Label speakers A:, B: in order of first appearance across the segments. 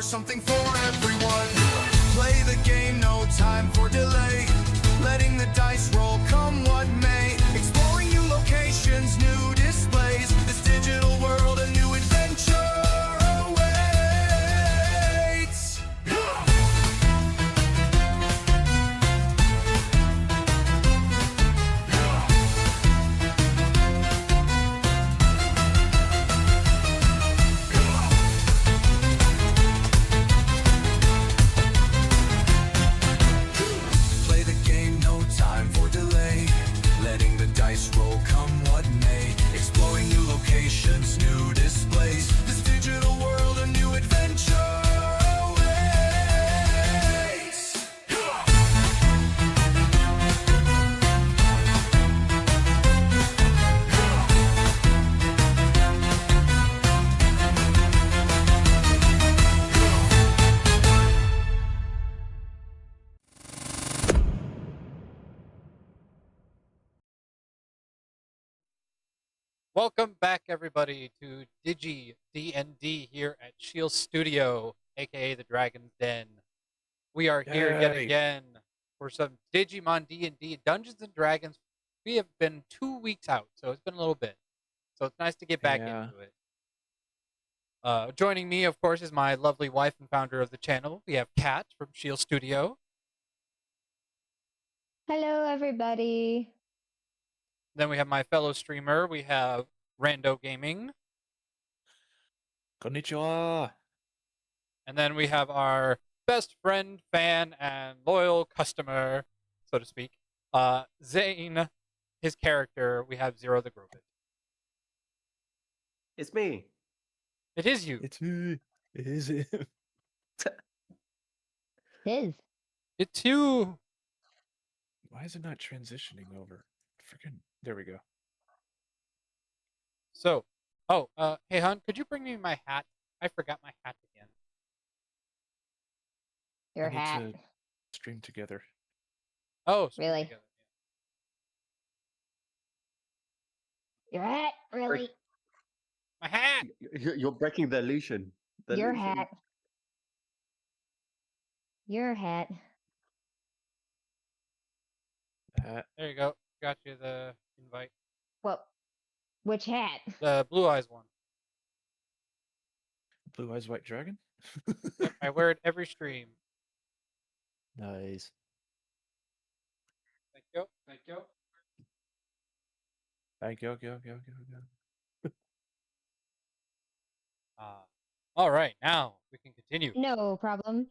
A: something for everyone. Play the game, no time for delay. Letting the dice roll, come what may. Exploring new locations, new displays. This digital world, a new adventure awaits. Play the game, no time for delay. Letting the dice roll, come what may. Exploring new locations, new displays. This digital world, a new adventure awaits.
B: Welcome back, everybody, to DnD here at Shield Studio, aka the Dragon's Den. We are here yet
C: Yay.
B: again for some Digimon D&D Dungeons and Dragons. We have been 2 weeks out, so it's been a little bit. So it's nice to get back
C: Yeah.
B: into it. Joining me, of course, is my lovely wife and founder of the channel. We have Kat from Shield Studio.
D: Hello, everybody.
B: Then we have my fellow streamer. We have Rando Gaming.
C: Konnichiwa.
B: And then we have our best friend, fan, and loyal customer, so to speak, Zane. His character, we have Zero the Grobit.
E: It's me.
B: It is you.
C: It's me. It is him.
D: His.
B: It's you.
C: Why is it not transitioning over? Freaking. There we go.
B: So, hey, hon, could you bring me my hat? I forgot my hat again.
D: Your
C: I need
D: hat.
C: to stream together.
B: Oh, so
D: Really?
B: together,
D: Your hat. Really?
B: yeah. My hat.
E: You're breaking the illusion. The
D: Your
E: illusion.
D: hat. Your hat.
B: There you go. Got you the invite.
D: Well, which hat?
B: The Blue Eyes one.
C: Blue Eyes White Dragon?
B: Yep, I wear it every stream.
C: Nice.
B: Thank you. Thank you.
C: Thank you, go.
B: All right, now we can continue.
D: No problem.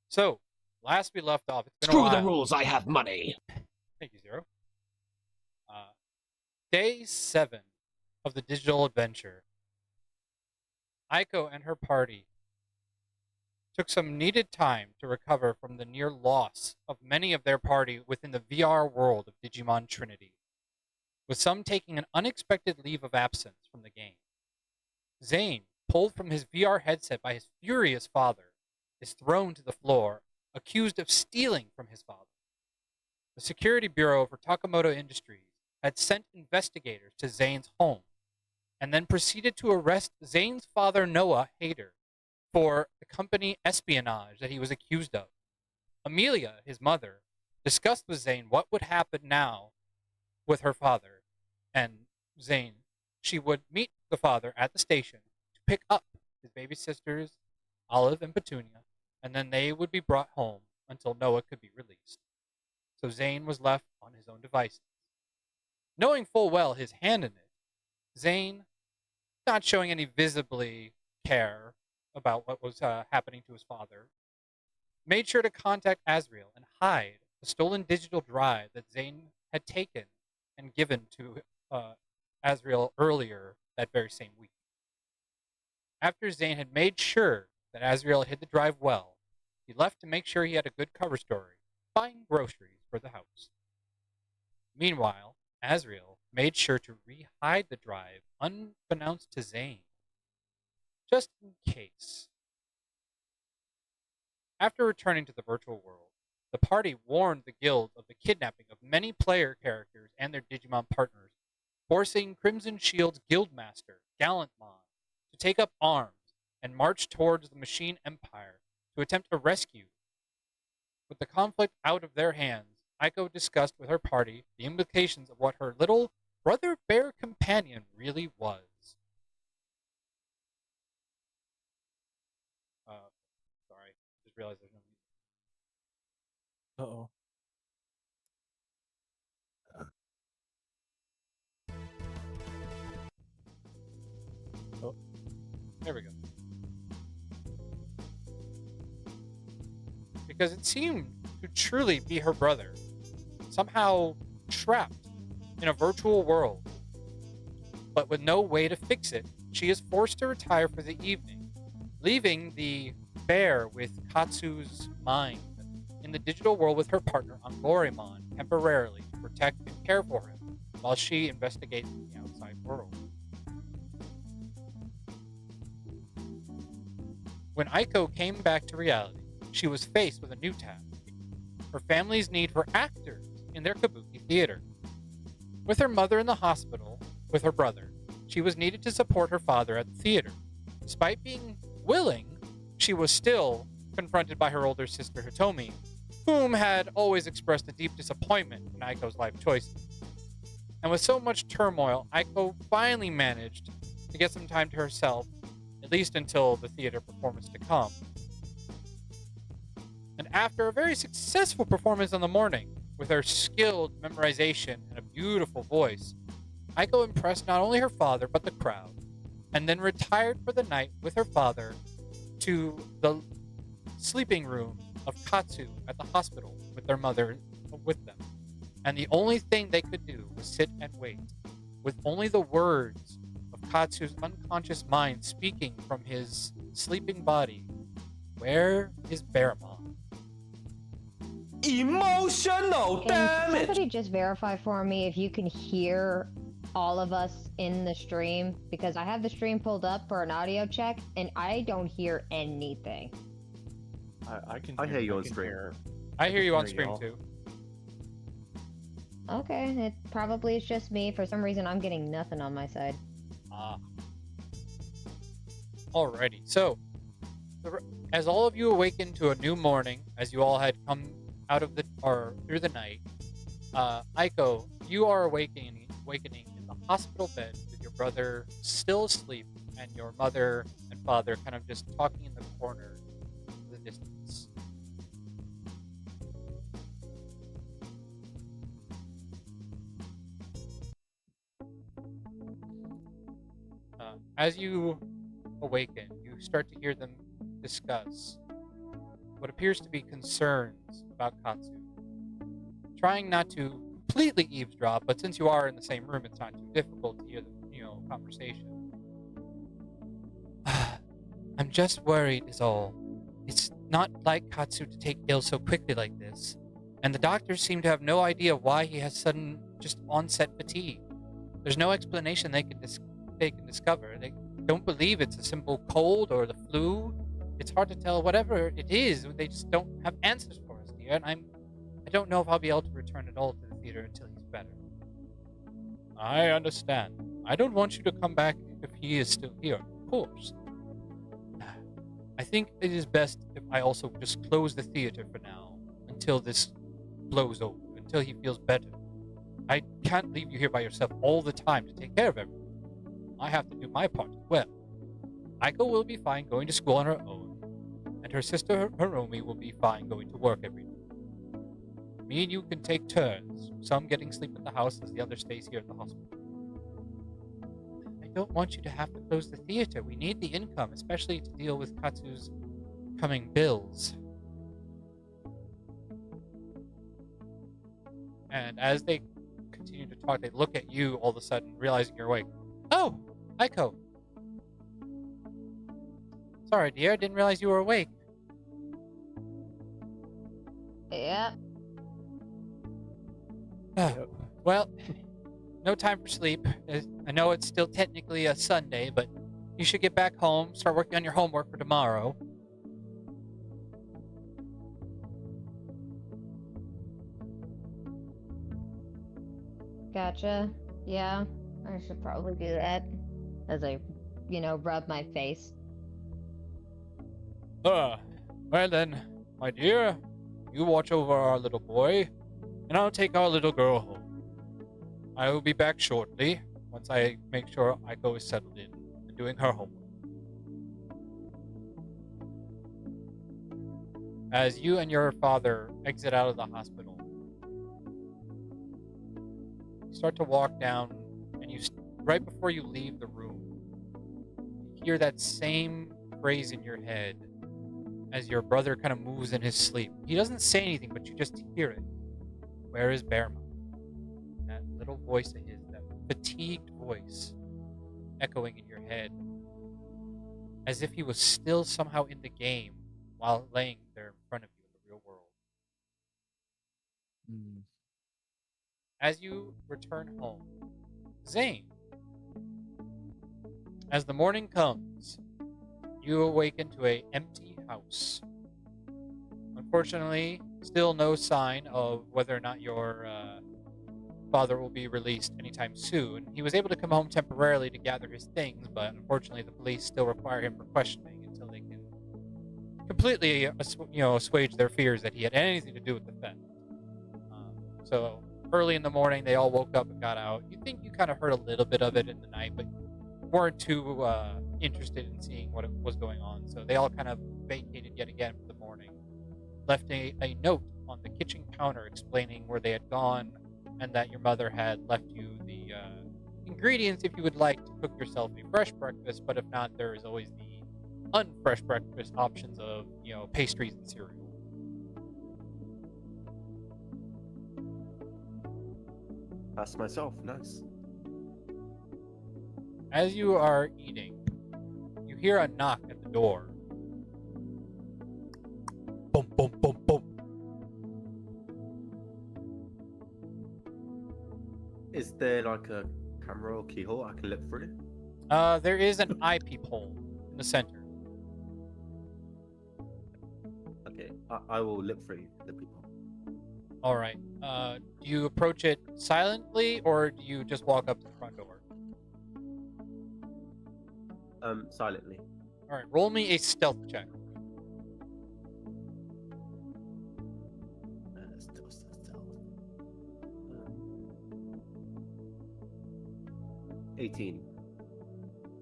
B: So, last we left off, it's been a
F: Screw
B: while.
F: the rules, I have money.
B: Thank you, Zero. Day 7 of the digital adventure. Aiko and her party took some needed time to recover from the near loss of many of their party within the VR world of Digimon Trinity, with some taking an unexpected leave of absence from the game. Zane, pulled from his VR headset by his furious father, is thrown to the floor, accused of stealing from his father. The security bureau for Takamoto Industries had sent investigators to Zane's home and then proceeded to arrest Zane's father, Noah Hader, for the company espionage that he was accused of. Amelia, his mother, discussed with Zane what would happen now with her father and Zane. She would meet the father at the station to pick up his baby sisters, Olive and Petunia, and then they would be brought home until Noah could be released. So Zane was left on his own devices. Knowing full well his hand in it, Zane, not showing any visibly care about what was happening to his father, made sure to contact Azrael and hide the stolen digital drive that Zane had taken and given to Azrael earlier that very same week. After Zane had made sure that Azrael hid the drive well, he left to make sure he had a good cover story, buying groceries for the house. Meanwhile, Azrael made sure to re-hide the drive unbeknownst to Zane, just in case. After returning to the virtual world, the party warned the guild of the kidnapping of many player characters and their Digimon partners, forcing Crimson Shield's guildmaster, Gallantmon, to take up arms and march towards the machine empire to attempt a rescue. With the conflict out of their hands, Aiko discussed with her party the implications of what her little brother bear companion really was. Sorry, just realized there's no music.
C: Uh-oh. Oh.
B: There we go. Because it seemed to truly be her brother, somehow trapped in a virtual world. But with no way to fix it, she is forced to retire for the evening, leaving the bear with Katsu's mind in the digital world with her partner Angorimon temporarily to protect and care for him while she investigates the outside world. When Aiko came back to reality, she was faced with a new task: her family's need for actors in their kabuki theater. With her mother in the hospital with her brother, she was needed to support her father at the theater. Despite being willing, she was still confronted by her older sister Hitomi, whom had always expressed a deep disappointment in Aiko's life choices. And with so much turmoil, Aiko finally managed to get some time to herself, at least until the theater performance to come. And after a very successful performance in the morning, with her skilled memorization and a beautiful voice, Aiko impressed not only her father but the crowd, and then retired for the night with her father to the sleeping room of Katsu at the hospital with their mother with them. And the only thing they could do was sit and wait, with only the words of Katsu's unconscious mind speaking from his sleeping body. Where is Bearmon?
E: Emotional
D: Can
E: damage!
D: somebody just verify for me if you can hear all of us in the stream? Because I have the stream pulled up for an audio check, and I don't hear anything.
C: I can.
E: I hear you on
C: can
E: stream.
B: I hear you on
C: hear
B: stream
C: y'all.
B: too.
D: Okay, it probably is just me. For some reason, I'm getting nothing on my side.
B: Alrighty, so as all of you awaken to a new morning, as you all had come out of the or through the night, Aiko, you are awakening in the hospital bed with your brother still asleep, and your mother and father kind of just talking in the corner of the distance. As you awaken, you start to hear them discuss what appears to be concerns about Katsu. Trying not to completely eavesdrop, but since you are in the same room, it's not too difficult to hear the conversation. I'm just worried is all. It's not like Katsu to take ill so quickly like this, and the doctors seem to have no idea why he has sudden just onset fatigue. There's no explanation they can discover. They don't believe it's a simple cold or the flu. It's hard to tell. Whatever it is, they just don't have answers for us, dear. And I don't know if I'll be able to return at all to the theater until he's better. I understand. I don't want you to come back if he is still here, of course. I think it is best if I also just close the theater for now, until this blows over, until he feels better. I can't leave you here by yourself all the time to take care of everything. I have to do my part as well. Aiko will be fine going to school on her own, and her sister Hiromi will be fine going to work every day. Me and you can take turns, some getting sleep at the house as the other stays here at the hospital. I don't want you to have to close the theater. We need the income, especially to deal with Katsu's coming bills. And as they continue to talk, they look at you all of a sudden, realizing you're awake. Oh, Aiko. Sorry, dear, I didn't realize you were awake.
D: Yeah.
C: Yep.
B: Well, no time for sleep. I know it's still technically a Sunday, but you should get back home, start working on your homework for tomorrow.
D: Gotcha. Yeah, I should probably do that. As I, rub my face.
B: Well then, my dear, you watch over our little boy, and I'll take our little girl home. I will be back shortly, once I make sure Aiko is settled in and doing her homework. As you and your father exit out of the hospital, you start to walk down, and right before you leave the room, you hear that same phrase in your head as your brother kind of moves in his sleep. He doesn't say anything, but you just hear it. Where is Bearmouth? That little voice of his, that fatigued voice, echoing in your head, as if he was still somehow in the game while laying there in front of you in the real world.
C: Mm.
B: As you return home, Zane, as the morning comes, you awaken to an empty house. Unfortunately, still no sign of whether or not your father will be released anytime soon. He was able to come home temporarily to gather his things, but unfortunately the police still require him for questioning until they can completely assuage their fears that he had anything to do with the theft. So early in the morning, they all woke up and got out. You think you kind of heard a little bit of it in the night, but weren't too interested in seeing what was going on. So they all kind of vacated yet again for the morning. Left a note on the kitchen counter explaining where they had gone and that your mother had left you the ingredients if you would like to cook yourself a fresh breakfast, but if not, there is always the unfresh breakfast options of, pastries and cereal.
E: That's myself. Nice.
B: As you are eating, you hear a knock at the door. Boom, boom, boom, boom.
E: Is there like a camera or keyhole I can look through?
B: There is an eye peephole in the center.
E: Okay, I will look through the people.
B: All right. Do you approach it silently, or do you just walk up to the front door?
E: Silently.
B: All right. Roll me a stealth check.
E: Stealth. 18.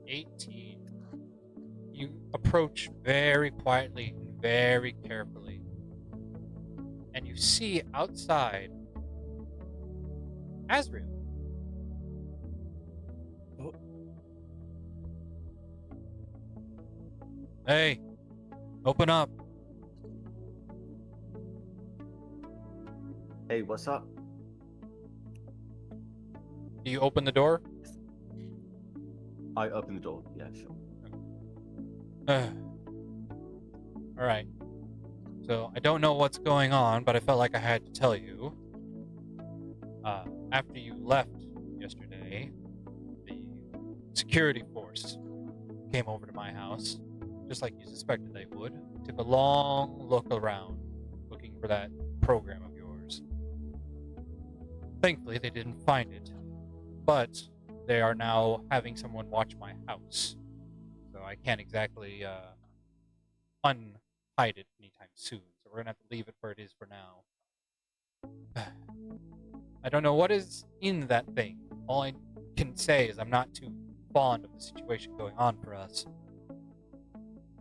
B: 18. You approach very quietly and very carefully, and you see outside Azrael.
C: Oh.
B: Hey, open up.
E: Hey, what's up?
B: Do you open the door?
E: I open the door. Yeah, sure.
B: All right. So I don't know what's going on, but I felt like I had to tell you. After you left yesterday, the security force came over to my house, just like you suspected they would. Took a long look around, looking for that program of yours. Thankfully, they didn't find it, but they are now having someone watch my house. So I can't exactly unhide it anytime soon. So we're gonna have to leave it where it is for now. I don't know what is in that thing. All I can say is I'm not too fond of the situation going on for us.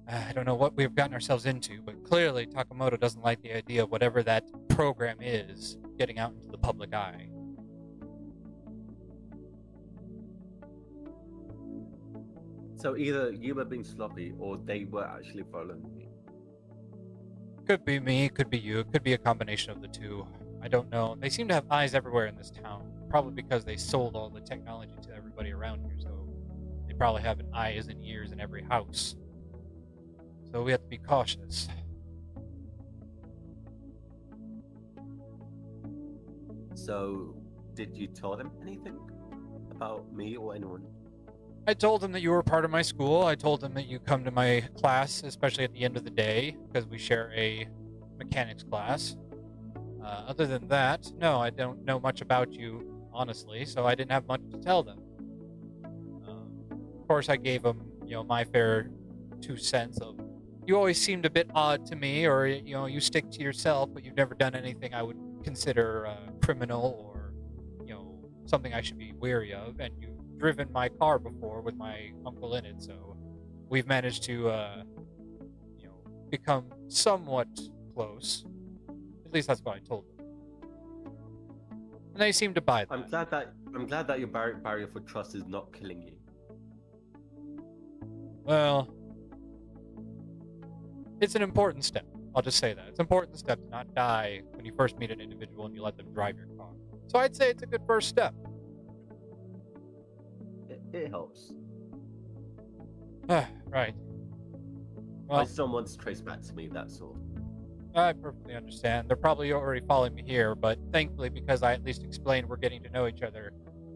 B: I don't know what we've gotten ourselves into, but clearly Takamoto doesn't like the idea of whatever that program is getting out into the public eye.
E: So either you were being sloppy or they were actually following me.
B: Could be me, could be you, it could be a combination of the two. I don't know. They seem to have eyes everywhere in this town. Probably because they sold all the technology to everybody around here, so they probably have an eyes and ears in every house. So we have to be cautious.
E: So, did you tell them anything about me or anyone?
B: I told them that you were part of my school. I told them that you come to my class, especially at the end of the day, because we share a mechanics class. Other than that, no, I don't know much about you, honestly, so I didn't have much to tell them. Of course, I gave them, my fair 2 cents of you always seemed a bit odd to me, or you stick to yourself, but you've never done anything I would consider criminal or something I should be wary of. And you've driven my car before with my uncle in it, so we've managed to become somewhat close. At least that's what I told them, and they seem to buy that.
E: I'm glad that your barrier for trust is not killing you.
B: Well, it's an important step. I'll just say that. It's an important step to not die when you first meet an individual and you let them drive your car. So I'd say it's a good first step.
E: It helps.
B: Right.
E: I
B: Well,
E: just don't want to trace back to me, that's all.
B: I perfectly understand. They're probably already following me here, but thankfully, because I at least explained we're getting to know each other,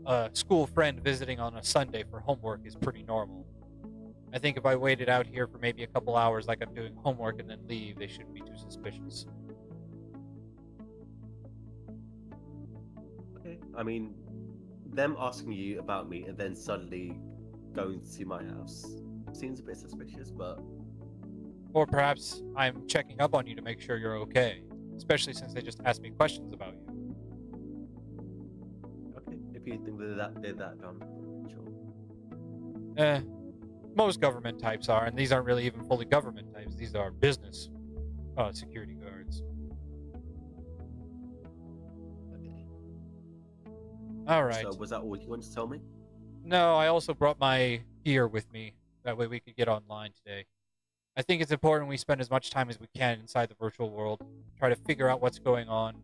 B: a school friend visiting on a Sunday for homework is pretty normal. I think if I waited out here for maybe a couple hours like I'm doing homework and then leave, they shouldn't be too suspicious.
E: Okay. I mean, them asking you about me and then suddenly going to my house seems a bit suspicious, but...
B: Or perhaps I'm checking up on you to make sure you're okay, especially since they just asked me questions about you.
E: Okay, if you think they're that dumb, sure.
B: Most government types are, and these aren't really even fully government types. These are business security guards.
E: Okay.
B: All right.
E: So was that all you wanted to tell me?
B: No, I also brought my gear with me. That way we could get online today. I think it's important we spend as much time as we can inside the virtual world, try to figure out what's going on.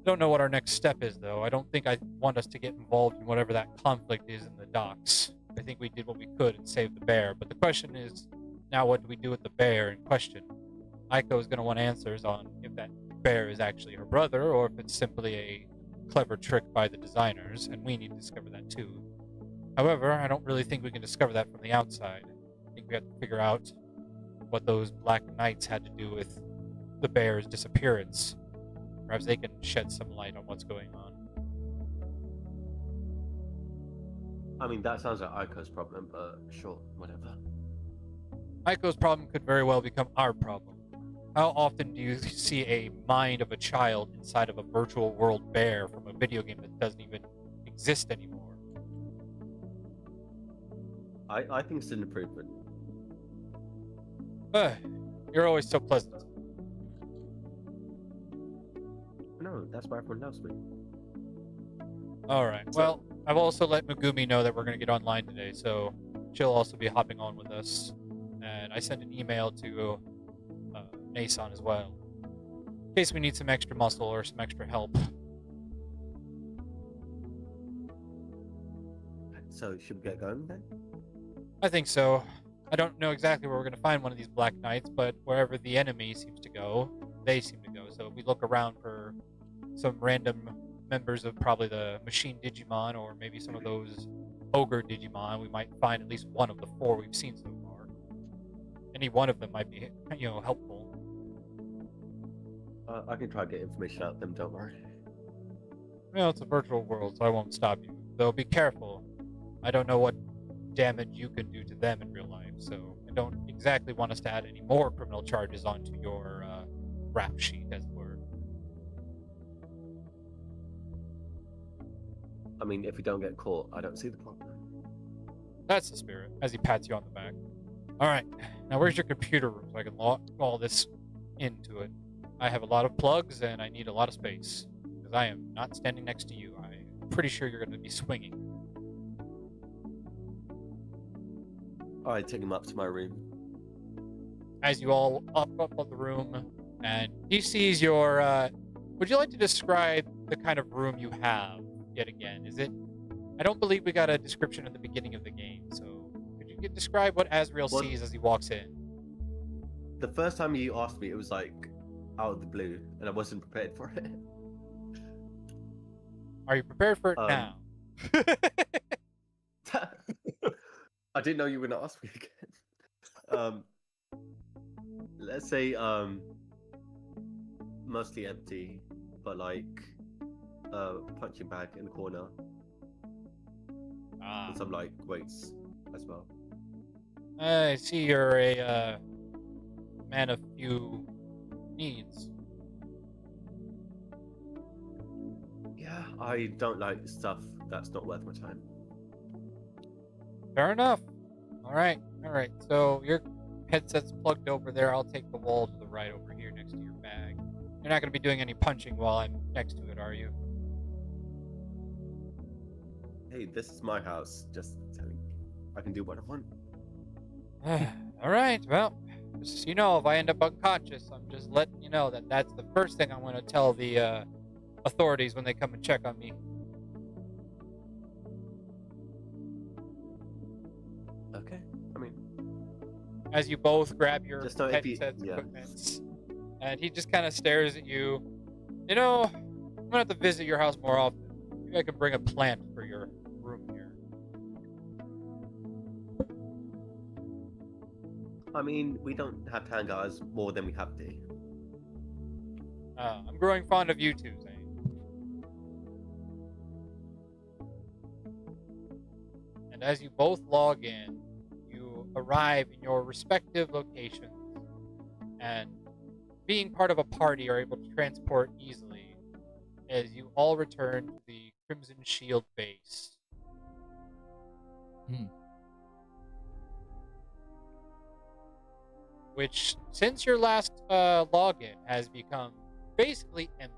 B: Don't know what our next step is, though. I don't think I want us to get involved in whatever that conflict is in the docks. I think we did what we could and saved the bear, but the question is, now what do we do with the bear in question? Aiko is going to want answers on if that bear is actually her brother, or if it's simply a clever trick by the designers, and we need to discover that too. However, I don't really think we can discover that from the outside. I think we have to figure out what those Black Knights had to do with the bear's disappearance. Perhaps they can shed some light on what's going on.
E: I mean, that sounds like Aiko's problem, but sure, whatever.
B: Aiko's problem could very well become our problem. How often do you see a mind of a child inside of a virtual world bear from a video game that doesn't even exist anymore?
E: I think it's an improvement.
B: You're always so pleasant.
E: No, that's why everyone loves me.
B: Alright, well, I've also let Megumi know that we're going to get online today, so she'll also be hopping on with us. And I sent an email to Nason as well, in case we need some extra muscle or some extra help.
E: So, should we get going then?
B: I think so. I don't know exactly where we're going to find one of these Black Knights, but wherever the enemy seems to go, they seem to go. So if we look around for some random members of probably the Machine Digimon, or maybe some of those Ogre Digimon, we might find at least one of the 4 we've seen so far. Any one of them might be, helpful.
E: I can try to get information out of them, don't worry.
B: Well, it's a virtual world, so I won't stop you. Though be careful. I don't know what damage you can do to them in real life, so I don't exactly want us to add any more criminal charges onto your rap sheet, as it were.
E: I mean, if we don't get caught, I don't see the problem.
B: That's the spirit, as he pats you on the back. Alright, now where's your computer room so I can log all this into it? I have a lot of plugs and I need a lot of space, because I am not standing next to you. I'm pretty sure you're going to be swinging.
E: Alright, take him up to my room.
B: As you all up on the room, and he sees your, would you like to describe the kind of room you have, yet again? Is it, I don't believe we got a description in the beginning of the game, so could you describe what Azrael sees as he walks in?
E: The first time you asked me, it was like, out of the blue, and I wasn't prepared for it.
B: Are you prepared for it now?
E: I didn't know you were gonna ask me again. Let's say mostly empty, but like punching bag in the corner. And some like weights as well.
B: I see you're a man of few needs.
E: Yeah, I don't like stuff that's not worth my time.
B: Fair enough. All right. So your headset's plugged over there. I'll take the wall to the right over here next to your bag. You're not going to be doing any punching while I'm next to it, are you?
E: Hey, this is my house. Just telling you. I can do what I want.
B: All right. Well, just so you know, if I end up unconscious, I'm just letting you know that that's the first thing I'm going to tell the authorities when they come and check on me.
E: Okay. I mean,
B: As you both grab your
E: Just know if he-
B: headsets,
E: yeah.
B: equipments, and he just kind of stares at you. You know, I'm going to have to visit your house more often. Maybe I can bring a plant for your room here.
E: I mean, we don't have tangars more than we have to.
B: I'm growing fond of you two, Zane. And as you both log in, you arrive in your respective locations, and being part of a party are able to transport easily as you all return to the Crimson Shield base. Which, since your last login, has become basically empty.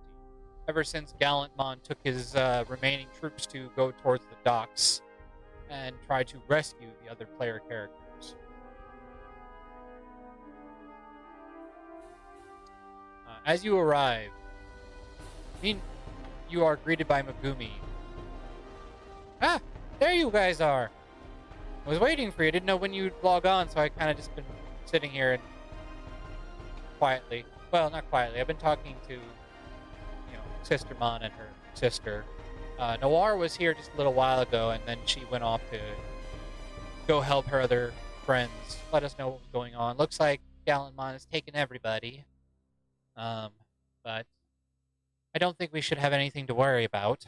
B: Ever since Gallantmon took his remaining troops to go towards the docks and try to rescue the other player characters. As you arrive, you are greeted by Megumi. Ah, there you guys are. I was waiting for you. Didn't know when you'd log on, so I kind of just been sitting here and quietly. Well, not quietly. I've been talking to, Sister Mon and her sister. Noir was here just a little while ago, and then she went off to go help her other friends. Let us know what was going on. Looks like Gallantmon has taken everybody. But I don't think we should have anything to worry about.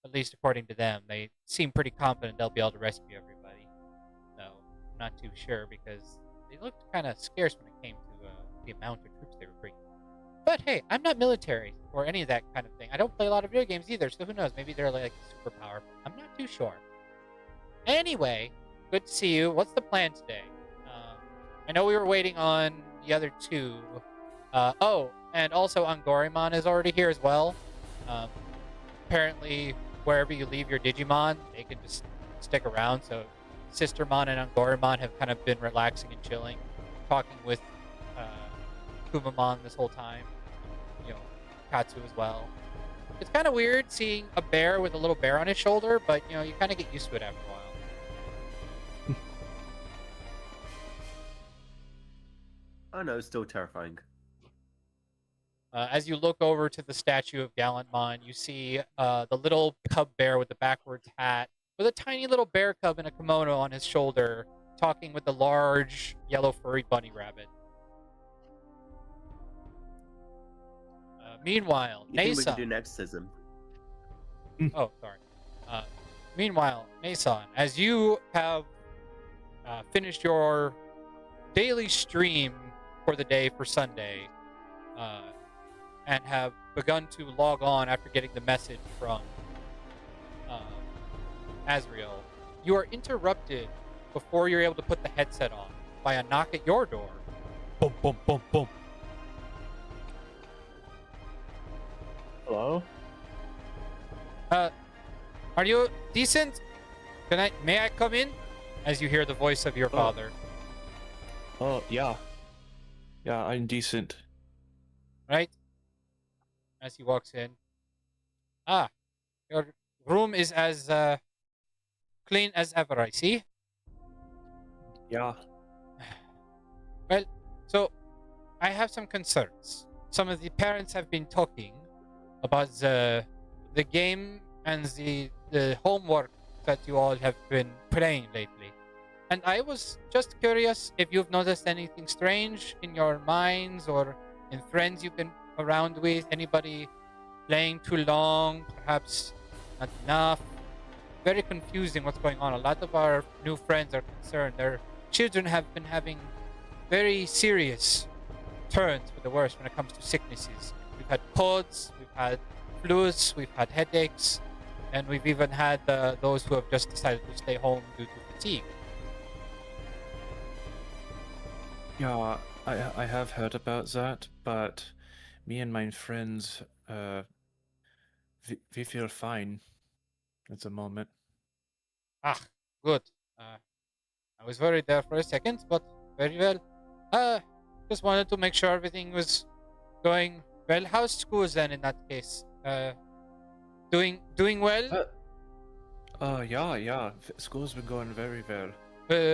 B: At least according to them. They seem pretty confident they'll be able to rescue everybody. So, I'm not too sure because they looked kind of scarce when it came to the amount of troops they were bringing. But hey, I'm not military or any of that kind of thing. I don't play a lot of video games either, so who knows? Maybe they're like super powerful. I'm not too sure. Anyway, good to see you. What's the plan today? I know we were waiting on the other two. And also Angorimon is already here as well. Apparently, wherever you leave your Digimon, they can just stick around. So Sistermon and Angorimon have kind of been relaxing and chilling, talking with Kumamon this whole time. Katsu as well. It's kind of weird seeing a bear with a little bear on his shoulder, but you kind of get used to it after a while.
E: I know, it's still terrifying.
B: As you look over to the statue of Gallantmon, you see the little cub bear with the backwards hat, with a tiny little bear cub in a kimono on his shoulder, talking with the large yellow furry bunny rabbit. Meanwhile,
E: You think we
B: Nason.
E: could do an exorcism?
B: Oh, sorry. Meanwhile, Nason, as you have finished your daily stream for the day for Sunday, and have begun to log on after getting the message from Azrael, you are interrupted before you're able to put the headset on by a knock at your door. Boom, boom, boom, boom.
C: Hello?
B: Are you decent? May I come in? As you hear the voice of your father.
C: Oh, yeah. Yeah, I'm decent.
B: Right? As he walks in. Ah, your room is as clean as ever, I see.
C: Yeah.
B: Well, so I have some concerns. Some of the parents have been talking about the game and the homework that you all have been playing lately. And I was just curious if you've noticed anything strange in your minds or in friends you've been around with. Anybody playing too long, perhaps not enough, very confusing what's going on. A lot of our new friends are concerned. Their children have been having very serious turns for the worse when it comes to sicknesses. We've had colds, we've had flus, we've had headaches, and we've even had those who have just decided to stay home due to fatigue.
C: Yeah, I have heard about that, but me and my friends, we feel fine at the moment.
B: Ah, good. I was worried there for a second, but very well. Just wanted to make sure everything was going well. How's schools then in that case? Doing well?
C: Yeah. School's been going very well.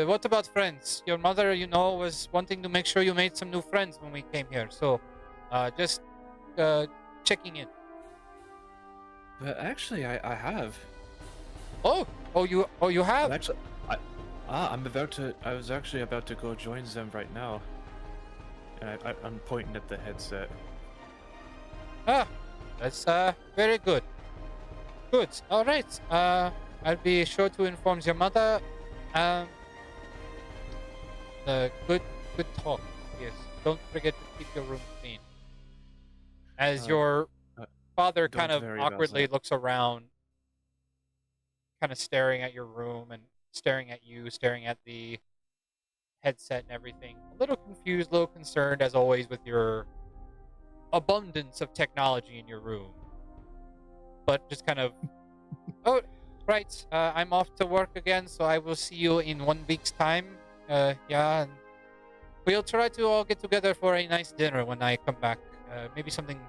B: What about friends? Your mother, was wanting to make sure you made some new friends when we came here. So, just checking in.
C: But actually, I have.
B: Oh, you have?
C: I'm actually, I was actually about to go join them right now. And I'm pointing at the headset.
B: Ah, that's very good. Good. All right. I'll be sure to inform your mother. Good talk. Yes. Don't forget to keep your room clean. As your father
C: don't
B: kind of
C: worry about
B: awkwardly
C: that.
B: looks around, kind of staring at your room and staring at you, staring at the headset and everything. A little confused, a little concerned, as always, with your abundance of technology in your room. But just kind of, oh, right. I'm off to work again, so I will see you in 1 week's time. Yeah, and we'll try to all get together for a nice dinner when I come back. Maybe something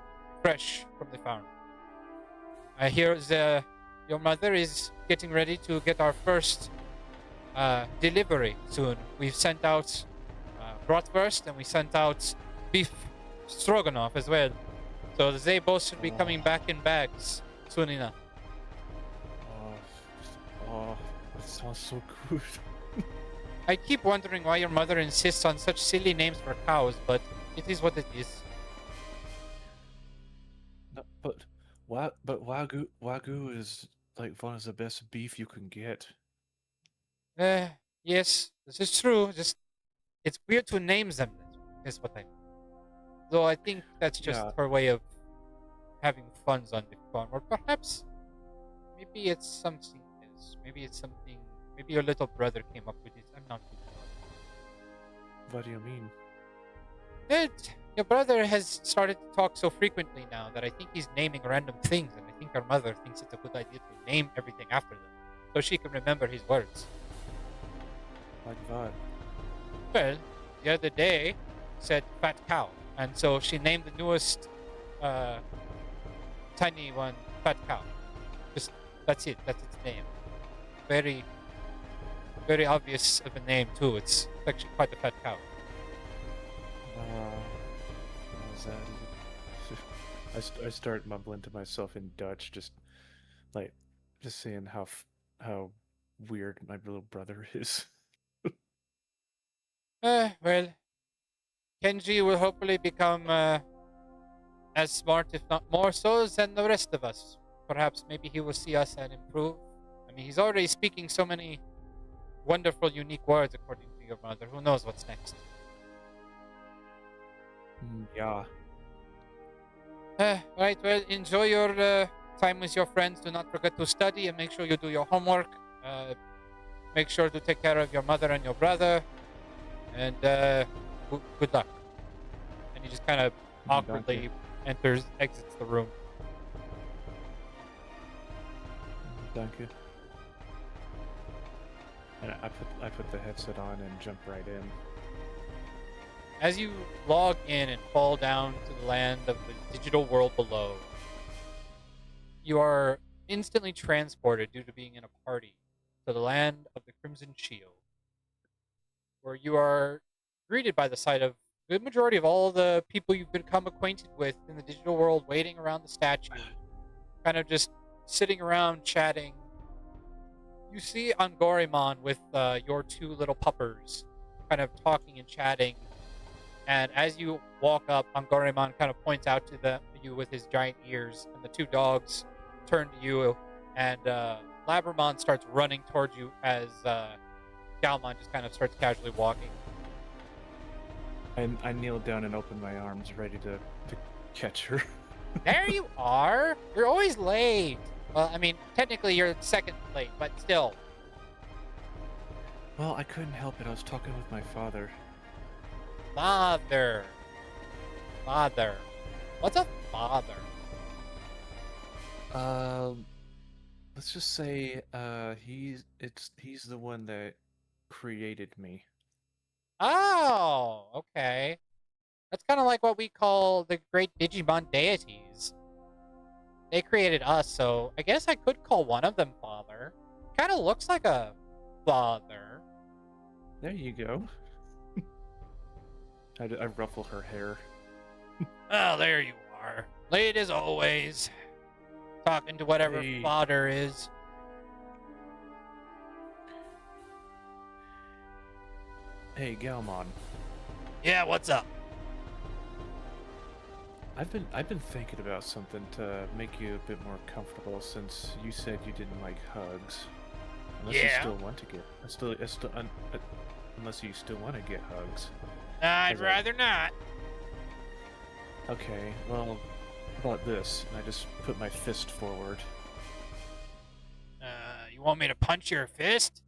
B: fresh from the farm. I hear your mother is getting ready to get our first delivery soon. We've sent out bratwurst and we sent out beef stroganoff as well. So they both should be coming back in bags soon enough.
C: Oh, that sounds so good.
B: I keep wondering why your mother insists on such silly names for cows, but it is what it is.
C: No, but wagyu is like one of the best beef you can get.
B: Yes, this is true. Just it's weird to name them. Is what I. Though I think that's just
C: Yeah.
B: her way of having funds on the farm, or perhaps maybe it's something else. Maybe it's something. Maybe your little brother came up with it. I'm not too sure.
C: What do you mean?
B: Your brother has started to talk so frequently now that I think he's naming random things, and I think our mother thinks it's a good idea to name everything after them, so she can remember his words.
C: Like what?
B: Well, the other day said fat cow, and so she named the newest tiny one fat cow. Just that's it. That's its name. Very, very obvious of a name too. It's actually quite a fat cow.
C: What was that? I start mumbling to myself in Dutch, just saying how weird my little brother is.
B: Well, Kenji will hopefully become as smart, if not more so, than the rest of us. Perhaps maybe he will see us and improve. I mean, he's already speaking so many wonderful, unique words, according to your mother. Who knows what's next?
C: Yeah.
B: Right, well, enjoy your time with your friends. Do not forget to study and make sure you do your homework. Make sure to take care of your mother and your brother. And good luck. And he just kind of awkwardly exits the room.
C: Thank you. And I put the headset on and jump right in.
B: As you log in and fall down to the land of the digital world below, you are instantly transported due to being in a party to the land of the Crimson Shield, where you are greeted by the sight of the majority of all the people you've become acquainted with in the digital world waiting around the statue, kind of just sitting around chatting. You see Angorimon with your two little puppers kind of talking and chatting. And as you walk up, Angorimon kind of points out to you with his giant ears, and the two dogs turn to you and Labramon starts running towards you as Galmon just kind of starts casually walking.
C: I kneel down and open my arms, ready to catch her.
B: There you are! You're always late! Well, I mean, technically you're second late, but still.
C: Well, I couldn't help it. I was talking with my father.
B: Father. Father. What's a father?
C: Let's just say, he's the one that created me.
B: Oh, okay. That's kind of like what we call the great Digimon deities. They created us, so I guess I could call one of them father. Kind of looks like a father.
C: There you go. I ruffle her hair.
B: Oh, there you are. Late as always. Talking to whatever
C: Hey.
B: father is.
C: Hey, Galmon.
B: Yeah, what's up?
C: I've been thinking about something to make you a bit more comfortable since you said you didn't like hugs. Unless you
B: Yeah.
C: still want to get, unless you still want to get hugs.
B: I'd
C: As I-
B: rather not.
C: Okay, well, how about this? And I just put my fist forward.
B: You want me to punch your fist?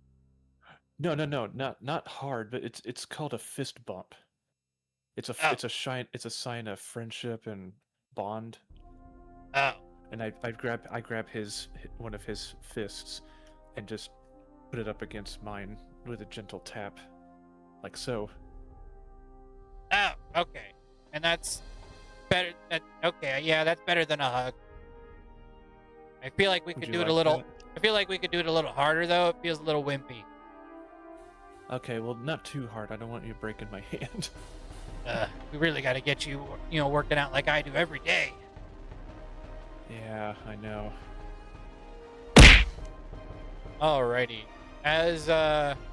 C: No, not hard, but it's called a fist bump. It's a
B: Oh.
C: it's a sign of friendship and bond.
B: Oh.
C: And I grab one of his fists and just put it up against mine with a gentle tap, like so.
B: Oh, okay. And that's better. Okay, yeah, that's better than a hug. I feel like we
C: Would
B: could
C: you
B: do it a
C: like
B: little.
C: that?
B: I feel like we could do it a little harder though. It feels a little wimpy.
C: Okay, well, not too hard. I don't want you breaking my hand.
B: We really got to get you, working out like I do every day.
C: Yeah, I know.
B: Alrighty. As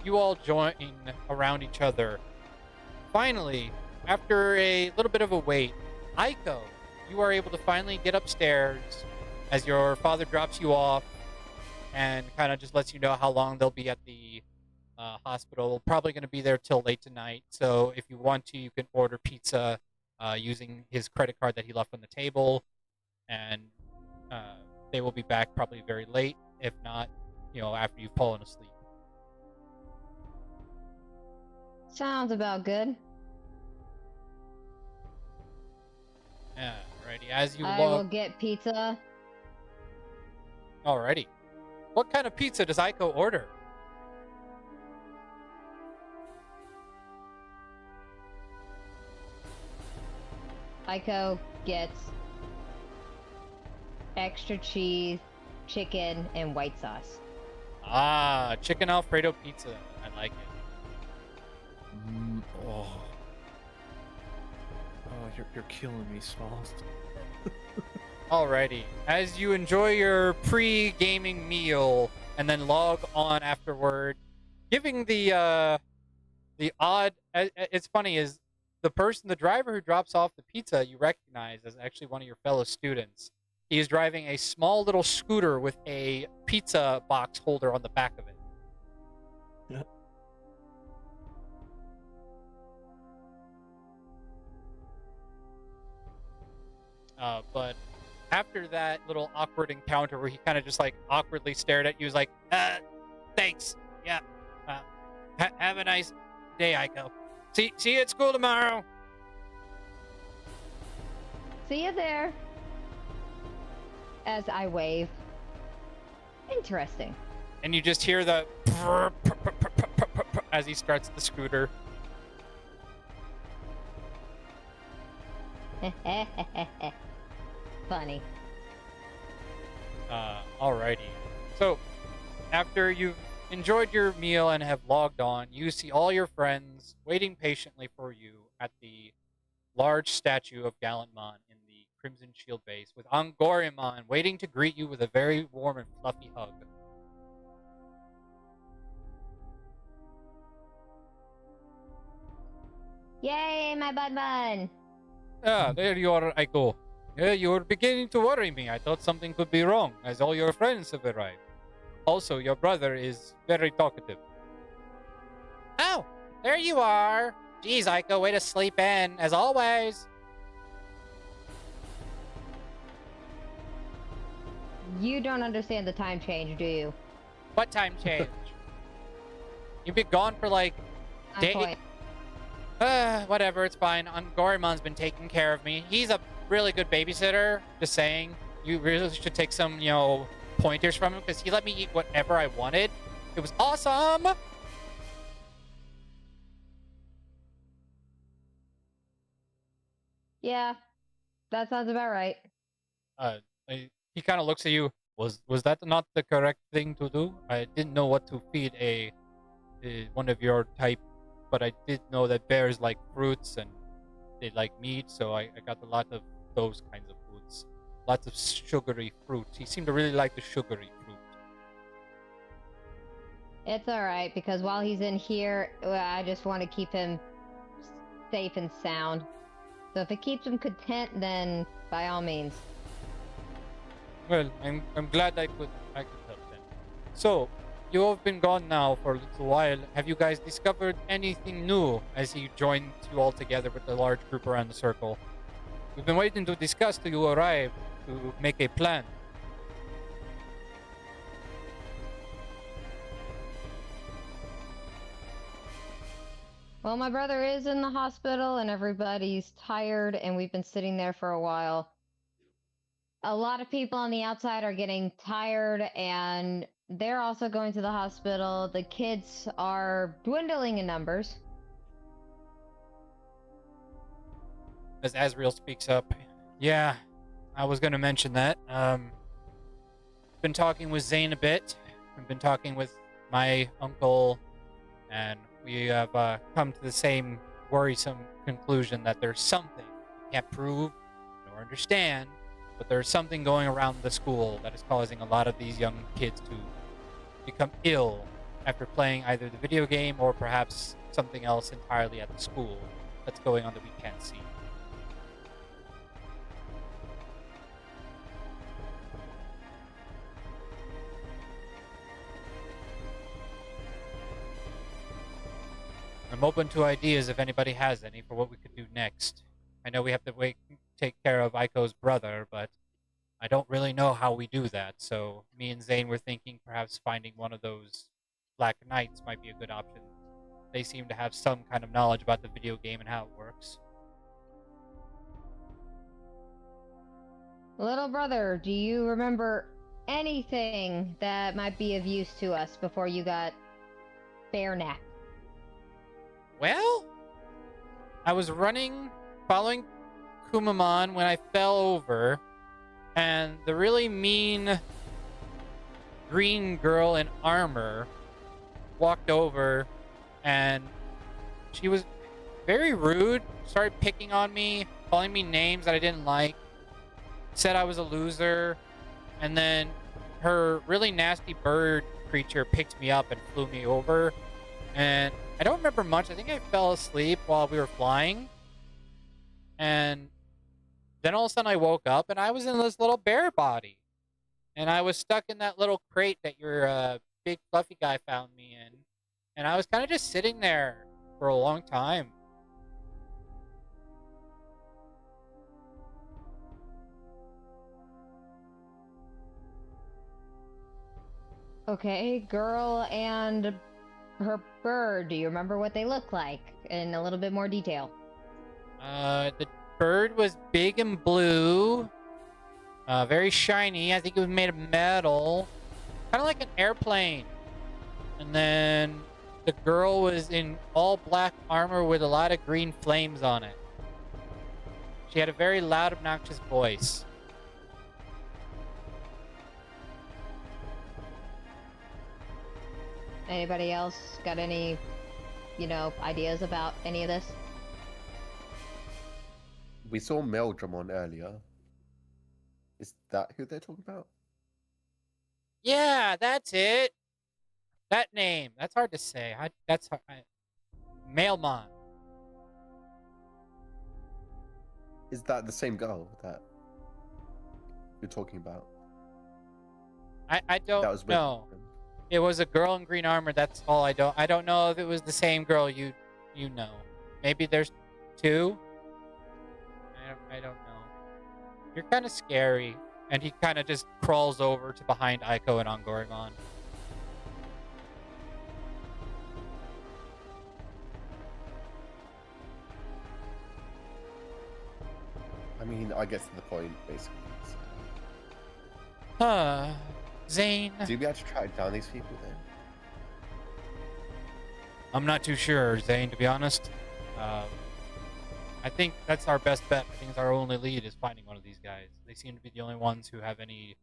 B: you all join around each other, finally, after a little bit of a wait, Aiko, you are able to finally get upstairs as your father drops you off and kind of just lets you know how long they'll be at the hospital. Probably going to be there till late tonight. So if you want to, you can order pizza using his credit card that he left on the table. And they will be back probably very late. If not, after you've fallen asleep.
D: Sounds about good.
B: Alrighty, as you
D: I will
B: log.
D: get pizza.
B: Alrighty. What kind of pizza does Aiko order?
D: Aiko gets extra cheese, chicken, and white sauce.
B: Ah, chicken Alfredo pizza. I like it.
C: Oh, you're killing me, Smalls.
B: Alrighty. As you enjoy your pre-gaming meal and then log on afterward, giving the odd. It's funny is the driver who drops off the pizza you recognize as actually one of your fellow students. He is driving a small little scooter with a pizza box holder on the back of it. But after that little awkward encounter where he kind of just like awkwardly stared at you, was like, thanks. Yeah. Have a nice day, Aiko. See you at school tomorrow.
D: See you there. As I wave. Interesting.
B: And you just hear the as he starts the scooter.
D: Funny.
B: Alrighty. So, after you've enjoyed your meal and have logged on, you see all your friends waiting patiently for you at the large statue of Gallantmon in the Crimson Shield base, with Angorimon waiting to greet you with a very warm and fluffy hug.
D: Yay, my bun bun!
B: Ah, there you are, Aiko. Yeah, you were beginning to worry me. I thought something could be wrong, as all your friends have arrived. Also, your brother is very talkative. Oh, there you are. Geez, Aiko, way to sleep in, as always.
D: You don't understand the time change, do you?
B: What time change? You've been gone for like
D: On
B: days.
D: point.
B: Whatever, it's fine. Gorimon's been taking care of me. He's a really good babysitter. Just saying. You really should take some, pointers from him because he let me eat whatever I wanted. It was awesome.
D: Yeah, that sounds about right.
B: He kind of looks at you. Was that not the correct thing to do? I didn't know what to feed a one of your type, but I did know that bears like fruits and they like meat, so I got a lot of those kinds of foods. Lots of sugary fruit. He seemed to really like the sugary fruit.
D: It's alright, because while he's in here, I just want to keep him safe and sound. So if it keeps him content, then by all means.
B: Well, I'm glad I could help them. So, you have been gone now for a little while. Have you guys discovered anything new as he joined you all together with the large group around the circle? We've been waiting to discuss till you arrive to make a plan.
D: Well, my brother is in the hospital and everybody's tired and we've been sitting there for a while. A lot of people on the outside are getting tired and they're also going to the hospital. The kids are dwindling in numbers.
B: As Azrael speaks up, yeah, I was going to mention that. Been talking with Zane a bit. I've been talking with my uncle, and we have come to the same worrisome conclusion that there's something we can't prove nor understand, but there's something going around the school that is causing a lot of these young kids to become ill after playing either the video game or perhaps something else entirely at the school that's going on that we can't see. I'm open to ideas if anybody has any for what we could do next. I know we have to take care of Aiko's brother, but I don't really know how we do that. So me and Zane were thinking perhaps finding one of those Black Knights might be a good option. They seem to have some kind of knowledge about the video game and how it works.
D: Little brother, do you remember anything that might be of use to us before you got bare neck?
B: Well, I was following Kumamon when I fell over, and the really mean green girl in armor walked over, and she was very rude, started picking on me, calling me names that I didn't like, said I was a loser, and then her really nasty bird creature picked me up and flew me over, and I don't remember much. I think I fell asleep while we were flying. And then all of a sudden I woke up and I was in this little bear body. And I was stuck in that little crate that your big fluffy guy found me in. And I was kind of just sitting there for a long time.
D: Okay, girl and her bird, do you remember what they look like in a little bit more detail?
B: The bird was big and blue, very shiny. I think it was made of metal, kind of like an airplane. And then the girl was in all black armor with a lot of green flames on it. She had a very loud, obnoxious voice.
D: Anybody else got any, ideas about any of this?
E: We saw Meldrumon earlier. Is that who they're talking about?
B: Yeah, that's it. That name. That's hard to say. Mailmon.
E: Is that the same girl that you're talking about?
B: I don't
E: That was with
B: know.
E: him.
B: It was a girl in green armor. That's all. I don't know if it was the same girl you know. Maybe there's two. I don't know. You're kind of scary. And he kind of just crawls over to behind Aiko and Angorimon.
F: I mean, I guess to the point, basically.
B: Zane.
F: So. Do we have to track down these people then?
B: I'm not too sure, Zane, to be honest. I think that's our best bet. I think it's our only lead is finding one of these guys. They seem to be the only ones who have any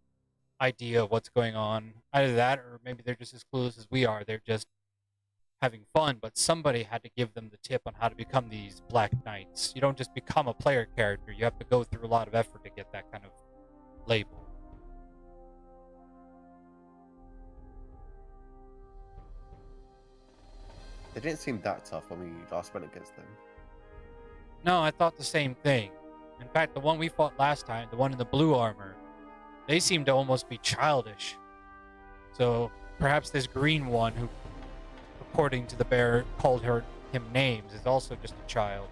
B: idea of what's going on. Either that, or maybe they're just as clueless as we are. They're just having fun, but somebody had to give them the tip on how to become these Black Knights. You don't just become a player character. You have to go through a lot of effort to get that kind of label.
F: They didn't seem that tough when we last went against them.
B: No, I thought the same thing. In fact, the one we fought last time, the one in the blue armor, they seemed to almost be childish. So perhaps this green one, who, according to the bear, called him names, is also just a child.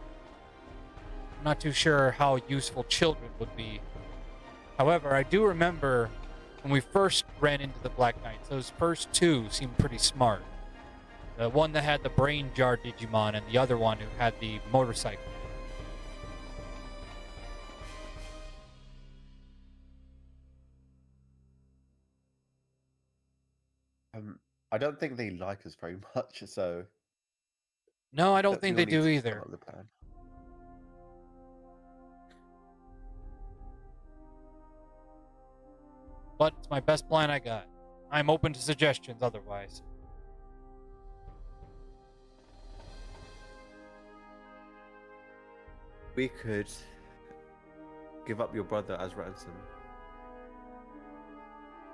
B: I'm not too sure how useful children would be. However, I do remember when we first ran into the Black Knights, those first two seemed pretty smart. The one that had the brain jar Digimon and the other one who had the motorcycle.
F: I don't think they like us very much, so...
B: No, I don't think
F: we
B: they
F: need
B: do
F: to
B: either.
F: follow the plan.
B: But it's my best plan I got. I'm open to suggestions otherwise.
E: We could give up your brother as ransom.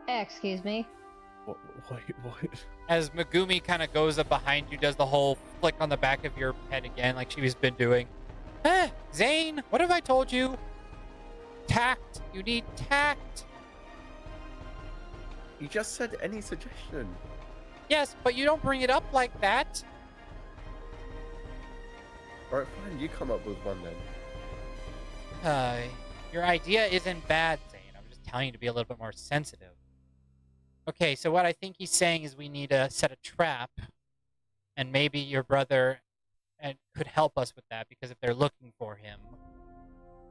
D: Excuse me.
C: What?
B: As Megumi kind of goes up behind you, does the whole flick on the back of your head again, like she's been doing. Zane, what have I told you? Tact. You need tact.
E: You just said any suggestion.
B: Yes, but you don't bring it up like that.
E: Alright, fine, you come up with one then.
B: Your idea isn't bad, Zane. I'm just telling you to be a little bit more sensitive. Okay, so what I think he's saying is we need to set a trap, and maybe your brother could help us with that, because if they're looking for him,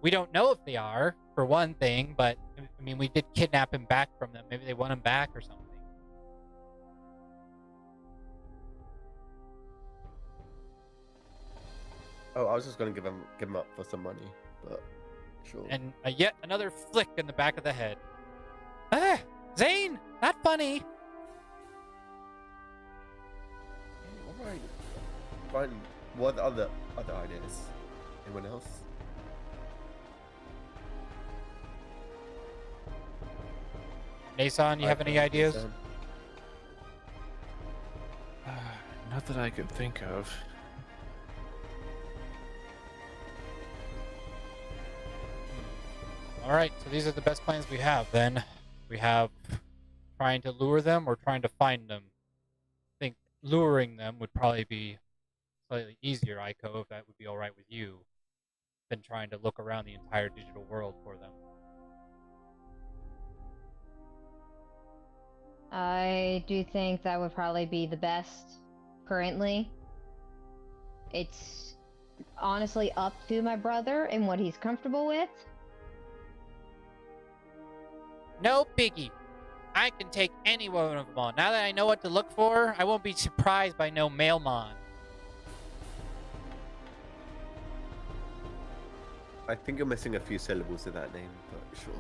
B: we don't know if they are, for one thing, but, I mean, we did kidnap him back from them. Maybe they want him back or something.
E: Oh, I was just gonna give him up for some money, but sure.
B: And yet another flick in the back of the head. Zane, not funny.
E: Alright. Fine. What other ideas? Anyone else?
B: Nason, you have any ideas?
C: Not that I could think of.
B: All right, so these are the best plans we have then. We have trying to lure them or trying to find them. I think luring them would probably be slightly easier, Aiko, if that would be all right with you, than trying to look around the entire digital world for them.
D: I do think that would probably be the best currently. It's honestly up to my brother and what he's comfortable with.
B: No biggie. I can take any one of them on. Now that I know what to look for, I won't be surprised by no mailmon.
E: I think you're missing a few syllables in that name, but sure.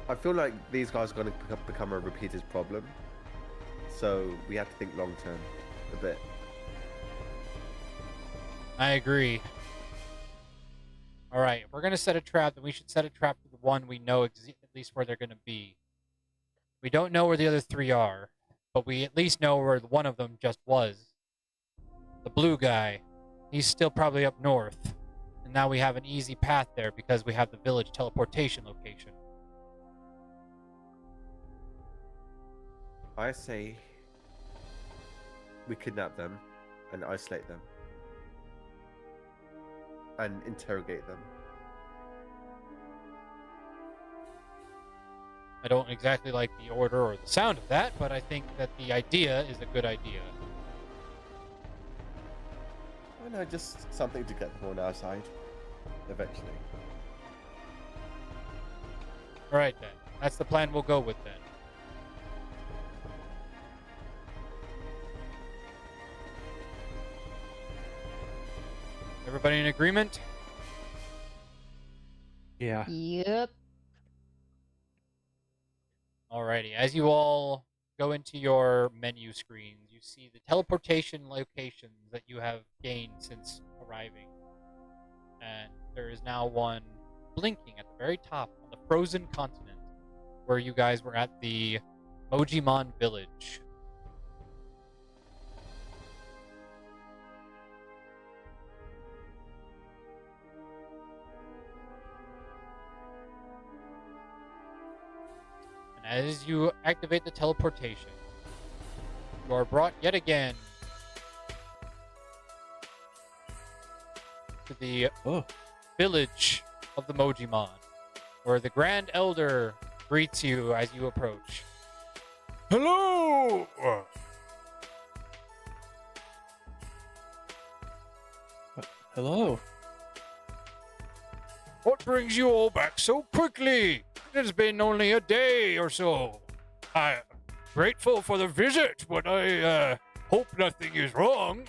E: I feel like these guys are going to become a repeated problem, so we have to think long term a bit.
B: I agree. All right, if we're going to set a trap, then we should set a trap for the one we know at least where they're going to be. We don't know where the other three are, but we at least know where one of them just was. The blue guy. He's still probably up north. And now we have an easy path there because we have the village teleportation location.
E: I say we kidnap them and isolate them and interrogate them.
B: I don't exactly like the order or the sound of that, but I think that the idea is a good idea.
E: I know, just something to get them on our side eventually.
B: All right, then. That's the plan we'll go with, then. Everybody in agreement?
C: Yeah.
D: Yep.
B: Alrighty. As you all go into your menu screens, you see the teleportation locations that you have gained since arriving. And there is now one blinking at the very top on the frozen continent where you guys were at the Mojimon village. And as you activate the teleportation, you are brought yet again to the village of the Mojimon, where the Grand Elder greets you as you approach. Hello!
C: Hello.
B: What brings you all back so quickly? It has been only a day or so. I'm grateful for the visit, but I hope nothing is wrong.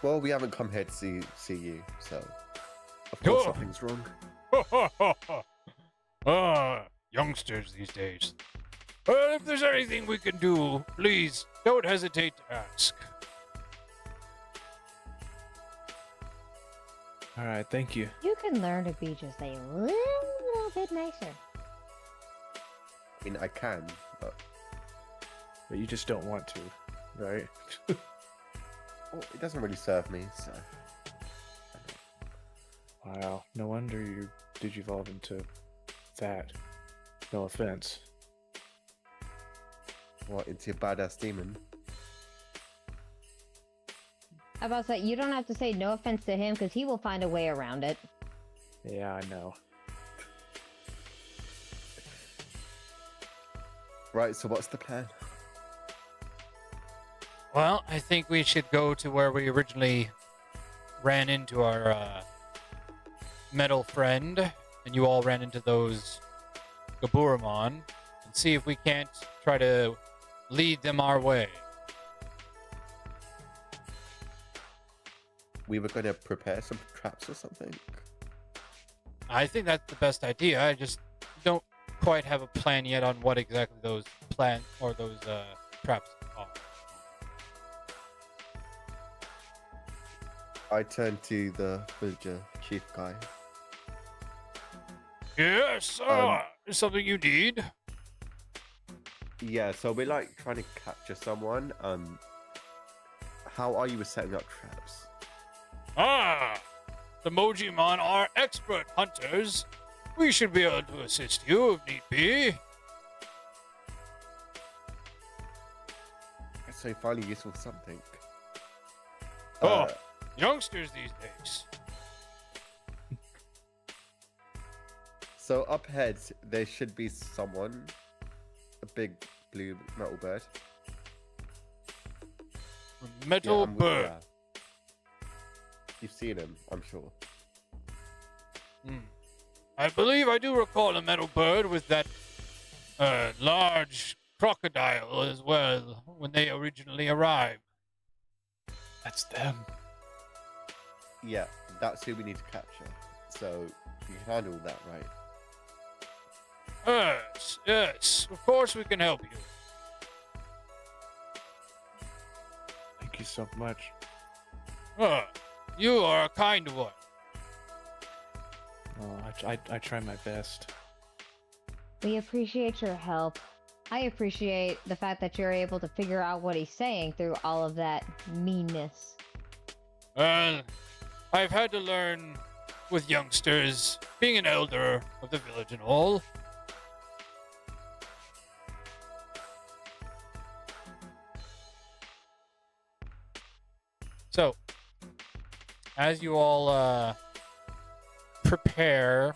E: Well, we haven't come here to see you, so of course
B: Oh.
E: something's wrong.
B: Youngsters these days. Well, if there's anything we can do, please don't hesitate to ask.
C: All right, thank you.
D: You can learn to be just a little bit nicer.
E: I mean, I can, but
C: But you just don't want to, right?
E: well, it doesn't really serve me, so.
C: Wow, no wonder you digivolve into that. No offense.
E: What, into a badass demon?
D: How about that? You don't have to say no offense to him because he will find a way around it.
C: Yeah, I know.
E: Right, so what's the plan?
B: Well, I think we should go to where we originally ran into our metal friend, and you all ran into those Gaburamon, and see if we can't try to lead them our way.
E: We were going to prepare some traps or something?
B: I think that's the best idea. I just don't quite have a plan yet on what exactly those traps are.
E: I turned to the villager chief guy.
B: Yes, is something you need?
E: Yeah, so we're like trying to capture someone. How are you with setting up traps?
B: The Mojimon are expert hunters. We should be able to assist you if need be.
E: So finally useful something.
B: Youngsters these days.
E: So up ahead, there should be someone, a big blue metal bird.
B: Metal
E: I'm-
B: bird.
E: yeah. You've seen him, I'm sure.
B: I believe I do recall a metal bird with that large crocodile as well when they originally arrived.
C: That's them.
E: Yeah, that's who we need to capture. So you can handle that, right?
B: Yes, of course we can help you.
C: Thank you so much.
B: You are a kind one.
C: Oh, I try my best.
D: We appreciate your help. I appreciate the fact that you're able to figure out what he's saying through all of that meanness.
B: Well, I've had to learn with youngsters, being an elder of the village and all. So, as you all prepare,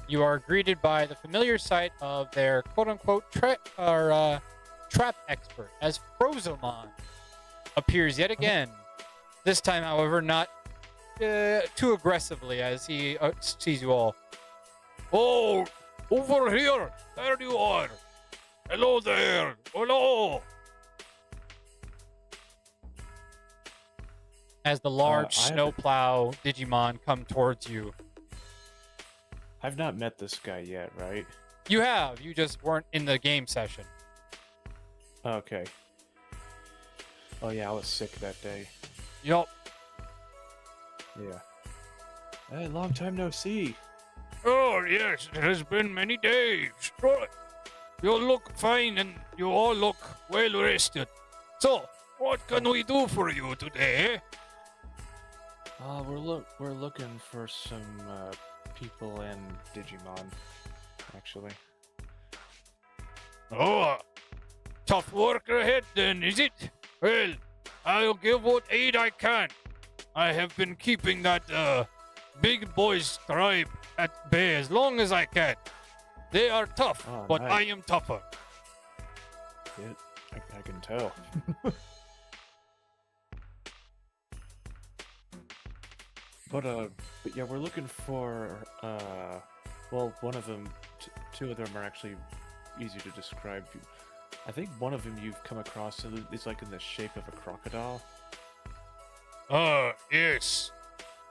B: you are greeted by the familiar sight of their quote-unquote trap expert, as Frozomon appears yet again. This time, however, not too aggressively, as he sees you all. Oh, over here! There you are! Hello there! Hello! As the large snowplow Digimon come towards you.
C: I've not met this guy yet, right?
B: You have. You just weren't in the game session.
C: Okay. Oh yeah, I was sick that day.
B: Yup.
C: Yeah. Hey, long time no see.
B: Oh, yes. It has been many days. Right. You look fine and you all look well rested. So, what can we do for you today?
C: We're looking for some people and Digimon, actually.
B: Oh, tough work ahead then, is it? Well, I'll give what aid I can. I have been keeping that big boys tribe at bay as long as I can. They are tough,
C: Oh,
B: but
C: nice.
B: I am tougher.
C: I can tell. But yeah, we're looking for well, one of them, two of them are actually easy to describe. I think one of them you've come across is like in the shape of a crocodile.
B: Yes.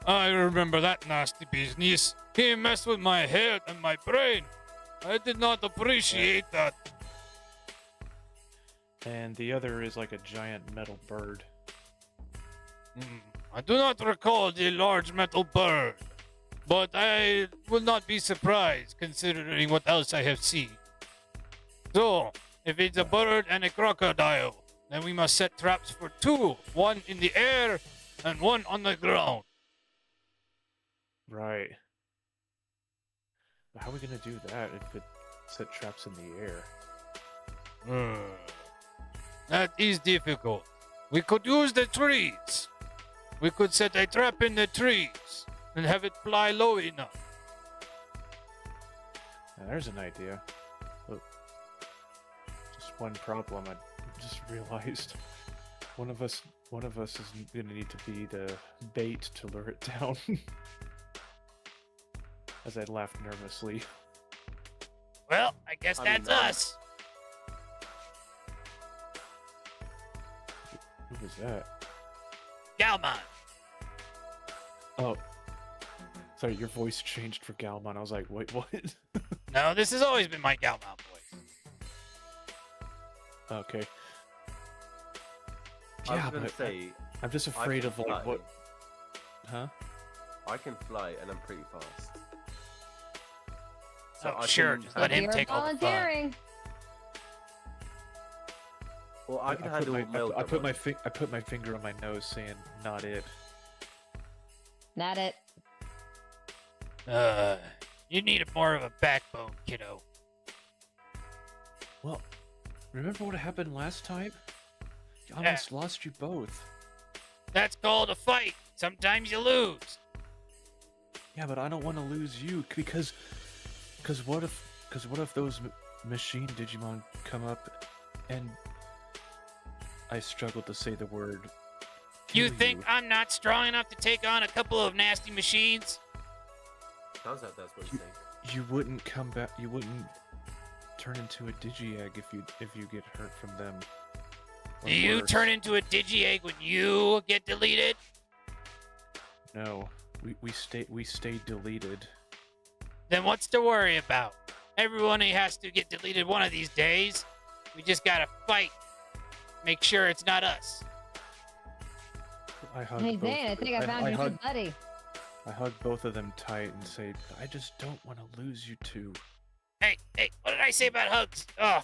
B: I remember that nasty business. He messed with my head and my brain. I did not appreciate that.
C: And the other is like a giant metal bird.
B: I do not recall the large metal bird, but I will not be surprised considering what else I have seen. So, if it's a bird and a crocodile, then we must set traps for two, one in the air and one on the ground.
C: Right. But how are we gonna do that if it set traps in the air?
B: That is difficult. We could use the trees. We could set a trap in the trees and have it fly low enough.
C: Now, there's an idea. Look, just one problem. I just realized one of us is gonna need to be the bait to lure it down. As I laughed nervously.
B: Well, I guess that's us.
C: Who was that?
B: Galmon.
C: Oh, sorry, your voice changed for Galmon. I was like, wait, what?
B: No, this has always been my Galmon voice.
C: Okay.
E: I
C: Yeah,
E: was gonna
C: but
E: say,
C: I'm just
E: I
C: afraid
E: can
C: of like
E: fly.
C: what? Huh?
E: I can fly and I'm pretty fast.
B: Oh,
E: I
B: sure,
E: can
B: just let him
D: You're
B: take all the fun.
D: volunteering.
E: Well, I can handle male.
C: I put my finger on my nose, saying, "Not it."
D: Not it.
B: You need more of a backbone, kiddo.
C: Well, remember what happened last time? I almost lost you both.
B: That's called a fight. Sometimes you lose.
C: Yeah, but I don't want to lose you because what if those machine Digimon come up and I struggle to say the word.
B: You
C: kill
B: think I'm not strong enough to take on a couple of nasty machines?
E: Sounds like that's what you think.
C: You wouldn't come back. You wouldn't turn into a Digi-Egg if you get hurt from them. Or
B: Do you
C: worse.
B: turn into a Digi-Egg when you get deleted?
C: No, we stay deleted.
B: Then what's to worry about? Everyone has to get deleted one of these days. We just gotta fight. Make sure it's not us.
C: I hug
D: Hey,
C: both.
D: Zane, I think I found your new buddy.
C: I hug both of them tight and say, "I just don't want to lose you two."
B: Hey, what did I say about hugs? Oh,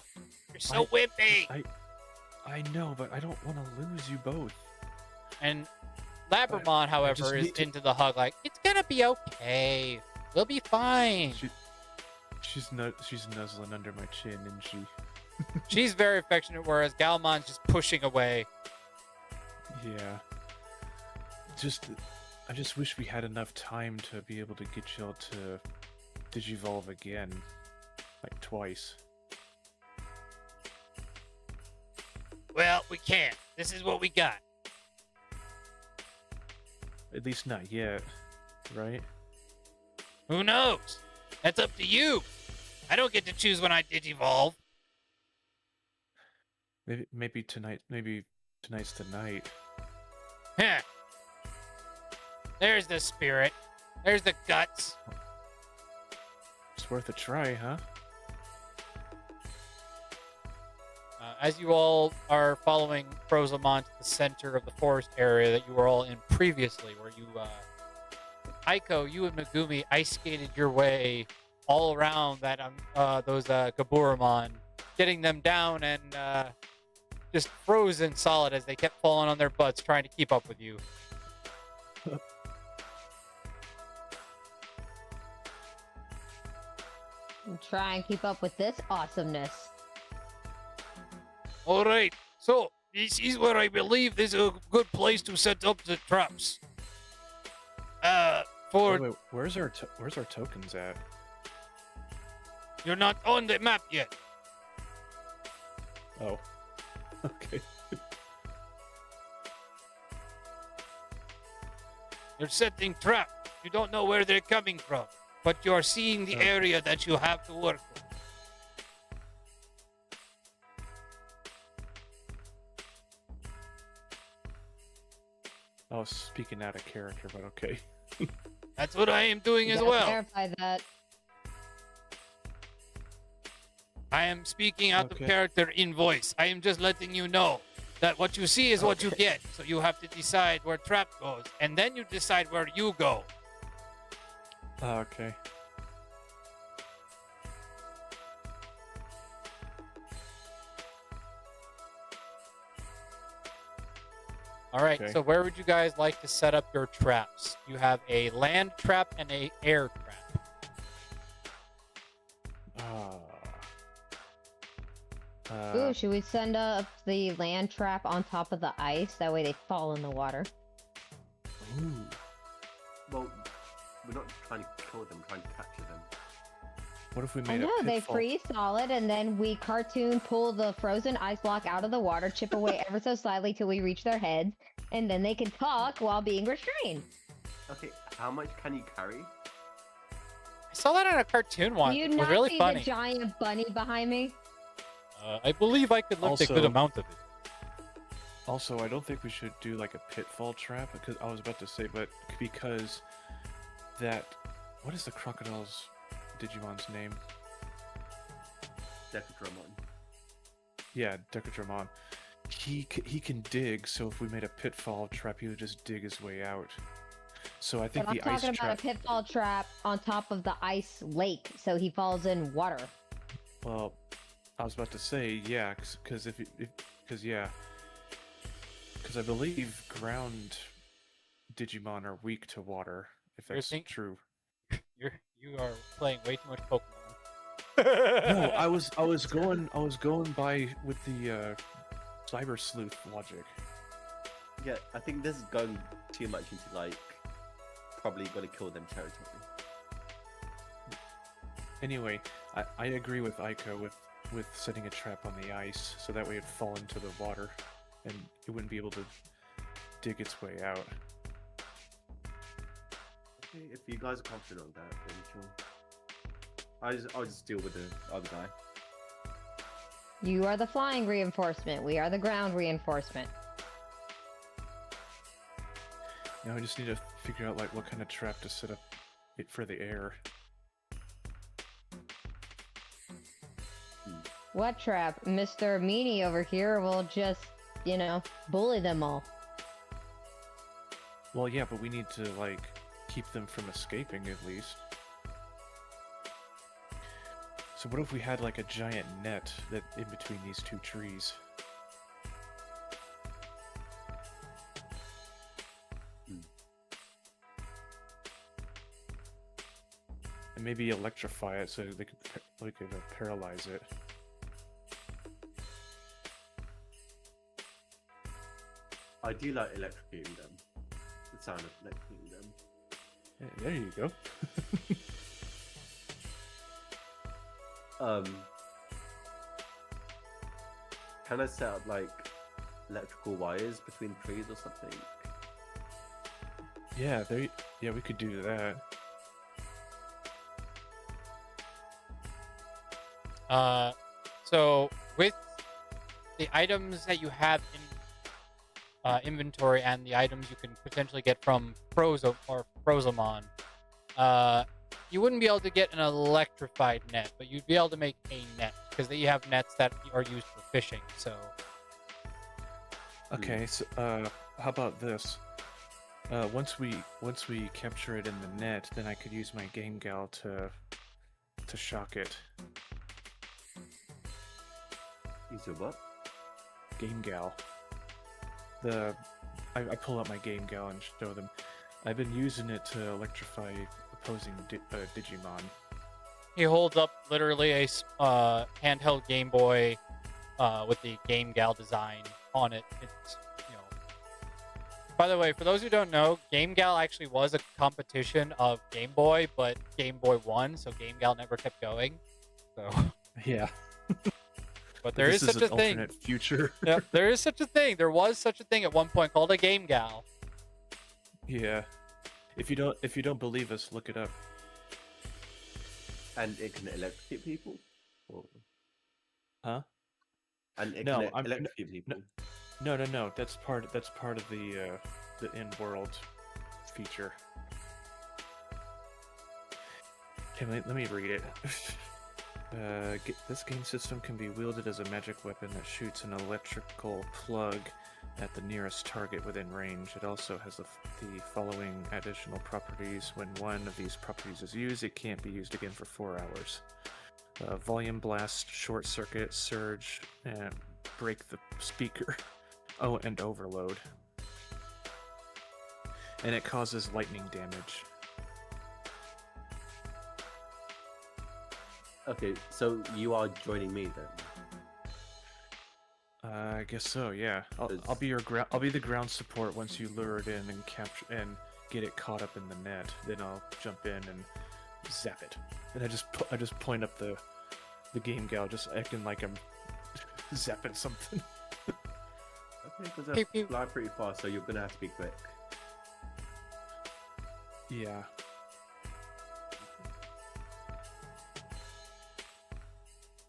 B: you're so wimpy.
C: I know, but I don't want to lose you both.
B: And Labramon, however,
C: just
B: is
C: need to-
B: into the hug. Like, it's gonna be okay. We'll be fine.
C: She's nuzzling under my chin, and she.
B: She's very affectionate, whereas Galmon's just pushing away.
C: Yeah. I just wish we had enough time to be able to get y'all to digivolve again, like twice.
B: Well, we can't. This is what we got.
C: At least not yet, right?
B: Who knows? That's up to you. I don't get to choose when I digivolve.
C: Maybe tonight. Maybe tonight's the night.
B: Heh. There's the spirit. There's the guts.
C: It's worth a try, huh?
B: As you all are following Frozamon to the center of the forest area that you were all in previously, where you, Aiko, you and Megumi ice skated your way all around that those Gaburamon, getting them down and just frozen solid as they kept falling on their butts trying to keep up with you.
D: Try and keep up with this awesomeness.
B: All right, so this is where I believe this is a good place to set up the traps.
C: Wait, where's our tokens at?
B: You're not on the map yet.
C: Oh, okay.
B: You're setting trap. You don't know where they're coming from, but you're seeing the area that you have to work with.
C: I was speaking out of character, but okay.
B: That's what I am doing
D: You
B: as
D: gotta
B: well.
D: Clarify that.
B: I am speaking out of
C: Okay.
B: character in voice. I am just letting you know that what you see is what you get. So you have to decide where trap goes, and then you decide where you go.
C: Okay.
B: All right,
C: Okay.
B: so where would you guys like to set up your traps? You have a land trap and a air trap.
D: Ooh, should we send up the land trap on top of the ice? That way they fall in the water.
C: Ooh.
E: Well, we're not trying to kill them, we're trying to capture them.
C: What if we
D: I
C: made
D: know,
C: a
D: they
C: pitfall?
D: freeze solid, and then we cartoon pull the frozen ice block out of the water, chip away ever so slightly till we reach their heads, and then they can talk while being restrained.
E: Okay, how much can you carry?
B: I saw that on a cartoon once.
D: Do you
B: It was
D: not
B: really
D: see
B: funny.
D: the giant bunny behind me?
B: I believe I could lift a good
C: Also-
B: amount of it.
C: Also, I don't think we should do like a pitfall trap because I was about to say, but because that, what is the crocodile's Digimon's name?
E: Decadramon.
C: Yeah, Decadramon. He can dig, so if we made a pitfall trap, he would just dig his way out. So I think
D: But I'm
C: the ice
D: talking about
C: trap.
D: a pitfall trap on top of the ice lake, so he falls in water.
C: Well, I was about to say yeah, because I believe ground Digimon are weak to water. If
B: You're
C: that's
B: think-
C: true.
B: You are playing way too much Pokemon.
C: No, I was going by with the cyber sleuth logic.
E: Yeah, I think this is going too much into like probably gonna kill them territory.
C: Anyway, I agree with Aiko with setting a trap on the ice, so that way it'd fall into the water, and it wouldn't be able to dig its way out.
E: Okay, if you guys are confident on that, then sure. I'll just deal with the other guy.
D: You are the flying reinforcement. We are the ground reinforcement.
C: Now I just need to figure out like what kind of trap to set up it for the air.
D: What trap? Mr. Meanie over here will just, bully them all.
C: Well, yeah, but we need to like keep them from escaping at least. So what if we had like a giant net that in between these two trees? And maybe electrify it so we could paralyze it.
E: I do like electrocuting them. The sound of electrocuting them.
C: Yeah, there you go.
E: Can I set up like electrical wires between trees or something?
C: Yeah, we could do that.
B: So with the items that you have in inventory and the items you can potentially get from Frozomon, you wouldn't be able to get an electrified net, but you'd be able to make a net because you have nets that are used for fishing. So
C: Okay, so how about this? Once we capture it in the net, then I could use my game gal to shock it.
E: Use your what?
C: Game gal. I pull out my game gal and show them. I've been using it to electrify opposing Digimon.
B: he holds up literally a handheld Game Boy with the Game Gal design on it. It's, you know. By the way, for those who don't know, Game Gal actually was a competition of Game Boy, but Game Boy won, so Game Gal never kept going. So.
C: Yeah.
B: But there is such a thing.
C: Alternate future.
B: Yeah, there is such a thing. There was such a thing at one point called a Game Gal.
C: Yeah. If you don't believe us, look it up.
E: And it can electrocute people? Or...
C: Huh?
E: And it
C: No,
E: can electrocute people?
C: No. That's part of the in-world feature. Okay, let me read it. This game system can be wielded as a magic weapon that shoots an electrical plug at the nearest target within range. It also has the following additional properties. When one of these properties is used, it can't be used again for 4 hours. Volume blast, short circuit, surge, and break the speaker. Oh, and overload. And it causes lightning damage.
E: Okay, so you are joining me then?
C: I guess so. Yeah, I'll be I'll be the ground support once you lure it in and capture and get it caught up in the net. Then I'll jump in and zap it. And I just point up the game gal, just acting like I'm zapping something.
E: Okay, because they fly pretty fast, so you're gonna have to be quick.
C: Yeah.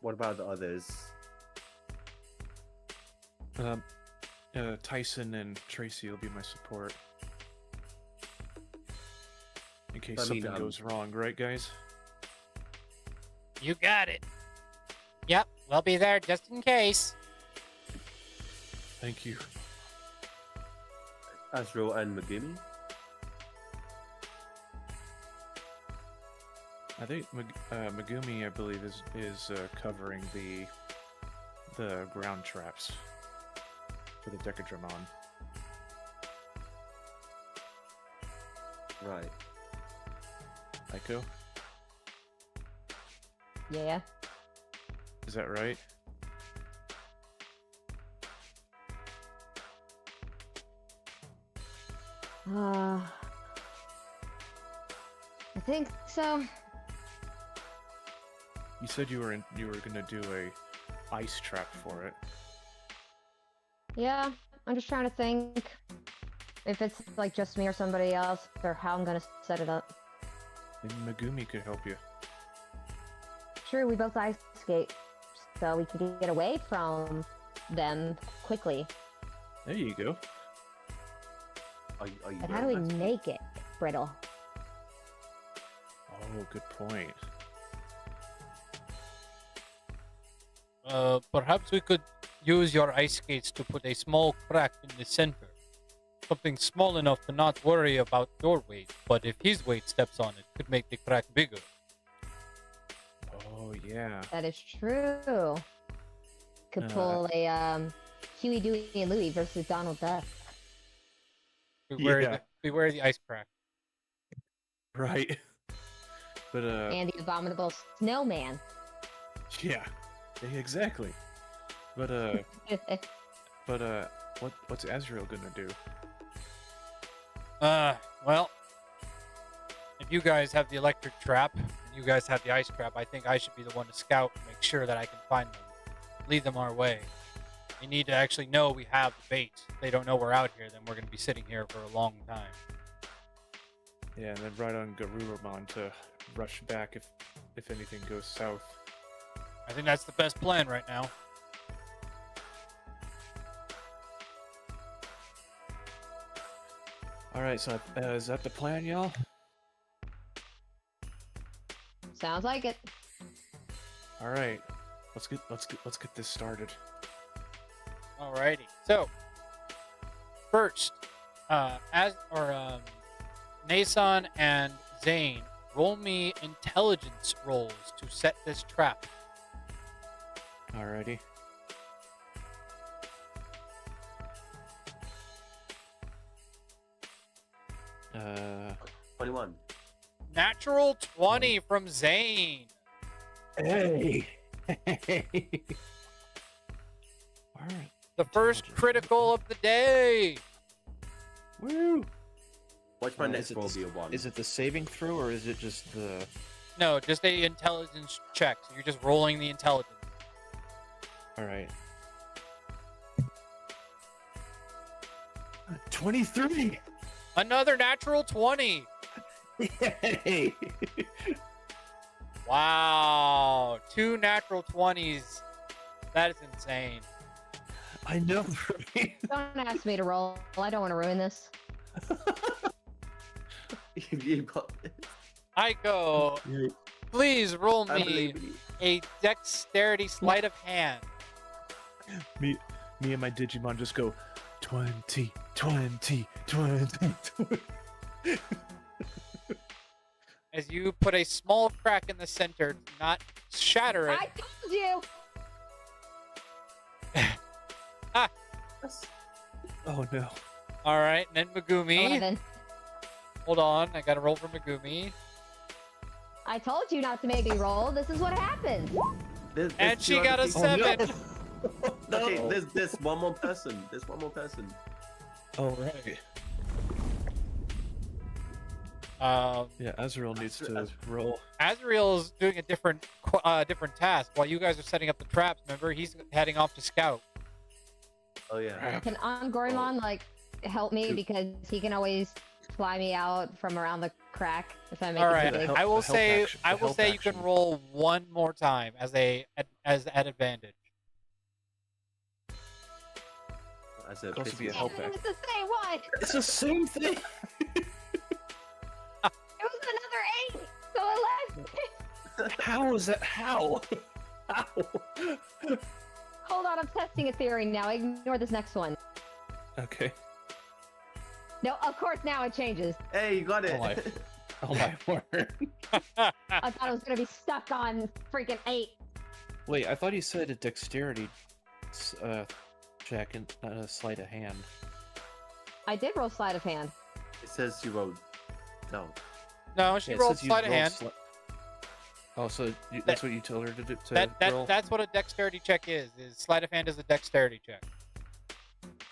E: What about the others?
C: Tyson and Tracy will be my support. In case
E: I mean,
C: something goes wrong, right, guys?
B: You got it. Yep, we'll be there just in case.
C: Thank you.
E: Azrael and Megumi?
C: I think Megumi, I believe, is covering the ground traps for the Decadramon.
E: Right.
C: Aiko,
D: Yeah.
C: is that right?
D: I think so.
C: You said you were gonna do a ice trap for it.
D: Yeah, I'm just trying to think if it's like just me or somebody else, or how I'm gonna set it up.
C: Maybe Megumi could help you.
D: True, we both ice skate, so we can get away from them quickly.
C: There you go.
E: Are you
D: But how do we
E: wearing that?
D: make it brittle?
C: Oh, good point.
B: Perhaps we could use your ice skates to put a small crack in the center. Something small enough to not worry about your weight, but if his weight steps on it, could make the crack bigger.
C: Oh yeah.
D: That is true. Could pull a Huey, Dewey, and Louie versus Donald Duck.
B: Beware the ice crack.
C: Right. But
D: And the abominable snowman.
C: yeah, exactly. But what's Azrael gonna do?
B: Well, if you guys have the electric trap and you guys have the ice trap, I think I should be the one to scout and make sure that I can find them, lead them our way. They need to actually know we have the bait. If they don't know we're out here, then we're going to be sitting here for a long time.
C: Yeah, and then right on Garurumon to rush back if anything goes south.
B: I think that's the best plan right now.
C: All right, so is that the plan, y'all?
D: Sounds like it.
C: All right, let's get this started.
B: Alrighty. So, first, Nason and Zane, roll me intelligence rolls to set this trap.
C: Alrighty. Uh,
E: 21.
B: Natural 20 from Zane.
C: Hey. Hey. All right.
B: The first critical of the day.
C: Woo.
E: Watch my next roll be a 1.
C: Is it the saving throw or is it just the?
B: No, just a intelligence check. So you're just rolling the intelligence.
C: All right. 23.
B: Another natural 20.
C: Yay.
B: Wow. 2 natural 20s. That is insane.
C: I know. Right?
D: Don't ask me to roll. I don't want to ruin this.
E: You got this.
B: Aiko, please roll
E: I
B: me
E: believe in you.
B: a dexterity sleight of hand.
C: Me and my Digimon just go 20, 20, 20, 20.
B: As you put a small crack in the center, not shatter it.
D: I told you.
C: Oh no.
B: All right, and then Megumi.
D: 11.
B: Hold on, I gotta roll for Megumi.
D: I told you not to make me roll. This is what happens.
B: And she got a
E: people.
B: 7.
C: No.
E: Okay, there's one more person. There's one more person.
C: Oh right. Yeah, Azrael needs to roll.
B: Azrael's doing a different task while you guys are setting up the traps. Remember, he's heading off to scout.
E: Oh yeah.
D: Can Angorimon help me because he can always fly me out from around the crack if I make
B: All
D: it
B: right,
D: too big.
B: I will
C: the help
B: say
C: action-
B: I
C: the
B: will
C: help
B: say you can
C: action.
B: roll one more time as at advantage.
E: As a
C: Could also be a
E: pity.
C: help
D: It's the same one.
C: It's the same thing.
D: It was another 8. So 11.
C: How is that? How? How?
D: Hold on, I'm testing a theory now. Ignore this next one.
C: Okay.
D: No, of course now it changes.
E: Hey, you got it.
C: Oh, Oh my word.
D: I thought it was gonna be stuck on freaking 8.
C: Wait, I thought you said a dexterity check and not a sleight of hand.
D: I did roll sleight of hand.
E: It says you wrote down.
B: No, she
C: Yeah, it
B: rolled
C: says you
B: sleight of
C: rolled
B: hand.
C: Oh, so that's what you told her to do? To
B: That
C: roll?
B: that's what a dexterity check is. Sleight of hand is a dexterity check.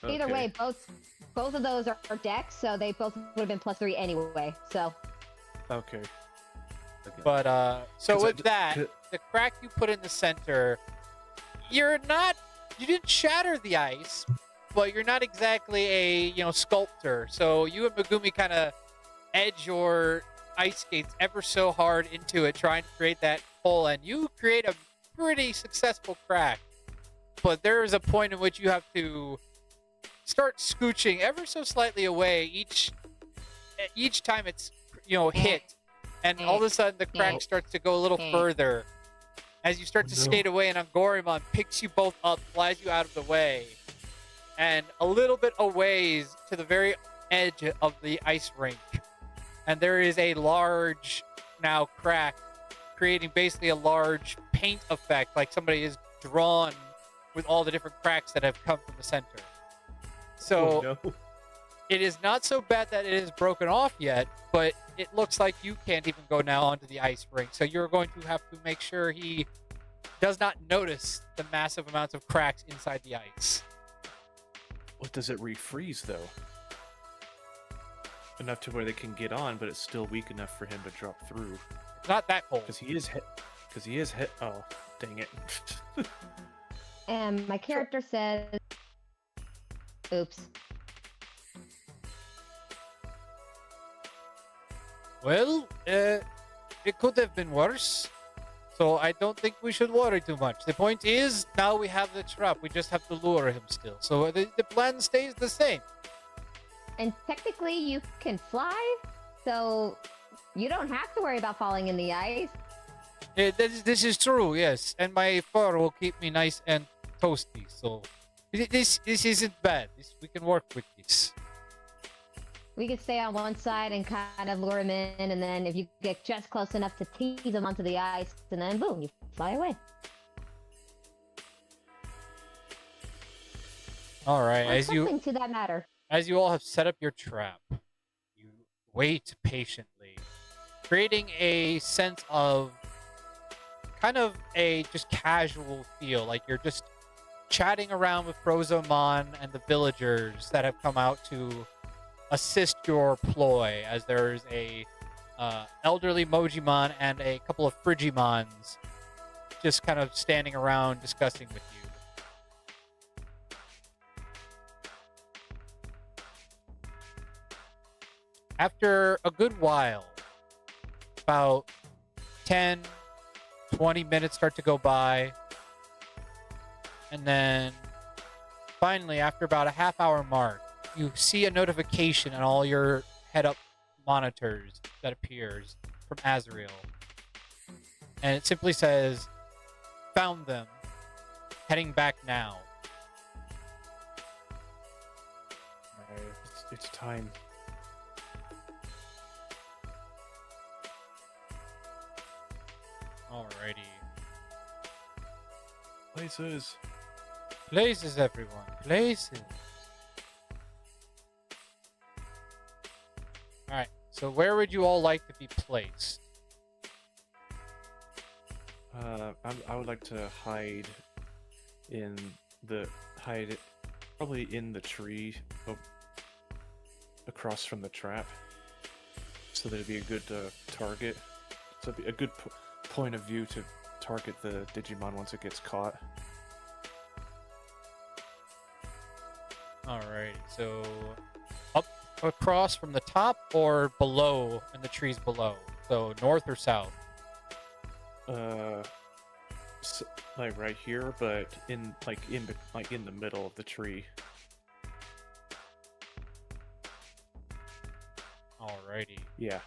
D: Either
C: Okay.
D: way, both of those are dex, so they both would have been +3 anyway. So
C: Okay.
E: Okay.
B: But so
C: 'Cause I
B: with
C: d-
B: that,
C: c-
B: the crack you put in the center, you didn't shatter the ice, but you're not exactly a sculptor. So you and Megumi kind of edge your ice skates ever so hard into it, trying to create that hole, and you create a pretty successful crack. But there is a point in which you have to start scooching ever so slightly away each time it's hit, and all of a sudden the crack starts to go a little further as you start to
C: No.
B: skate away, and Angorimon picks you both up, flies you out of the way, and a little bit a ways to the very edge of the ice rink, and there is a large now crack creating basically a large paint effect, like somebody is drawn with all the different cracks that have come from the center. So
C: Oh, no.
B: it is not so bad that it is broken off yet, but it looks like you can't even go now onto the ice rink. So you're going to have to make sure he does not notice the massive amounts of cracks inside the ice.
C: What does it refreeze though? Enough to where they can get on, but it's still weak enough for him to drop through.
B: It's not that cold.
C: Because he is hit. Because he is hit. Oh, dang it!
D: And my character says, "Oops."
B: Well, it could have been worse. So I don't think we should worry too much. The point is, now we have the trap. We just have to lure him still. So the plan stays the same.
D: And technically, you can fly, so you don't have to worry about falling in the ice.
B: This is true, yes. And my fur will keep me nice and toasty. So this isn't bad. We can work with this.
D: We can stay on one side and kind of lure him in, and then if you get just close enough to tease him onto the ice, and then boom, you fly away.
B: All right,
D: Or something to that matter.
B: as you all have set up your trap, you wait patiently, creating a sense of kind of a just casual feel, like you're just chatting around with Frozomon and the villagers that have come out to assist your ploy, as there's a elderly Mojimon and a couple of Frigimons just kind of standing around discussing with you. After a good while, about 10, 20 minutes start to go by, and then finally, after about a half-hour mark, you see a notification on all your head-up monitors that appears from Azrael. And it simply says, "Found them. Heading back now."
C: It's time.
B: Alrighty.
C: Places.
B: Places, everyone. Places. Alright, so where would you all like to be placed?
C: I would like to hide probably in the tree across from the trap, so that it'd be a good target. So it'd be a good point of view to target the Digimon once it gets caught.
B: Alrighty, so up across from the top or below in the trees below? So north or south?
C: Like right here, but in the middle of the tree.
B: Alrighty.
C: Yeah.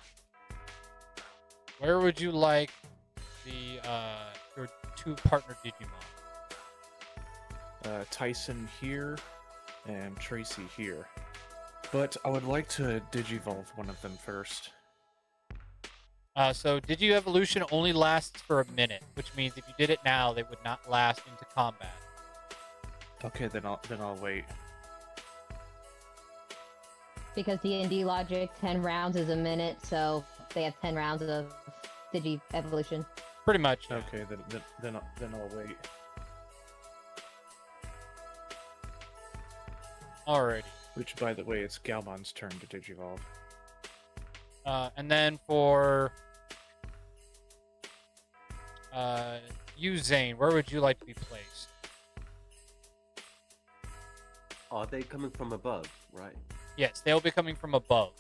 B: Where would you like the your two partner Digimon?
C: Tyson here and Tracy here. But I would like to digivolve one of them first.
B: So Digievolution only lasts for a minute, which means if you did it now, they would not last into combat.
C: Okay, then I'll wait.
D: Because DnD logic, 10 rounds is a minute, so they have 10 rounds of Digi-evolution.
B: Pretty much. Yeah.
C: Okay, then I'll wait.
B: Alrighty.
C: Which, by the way, it's Galmon's turn to digivolve.
B: And then for you, Zane, where would you like to be placed?
E: Are they coming from above? Right.
B: Yes, they'll be coming from above.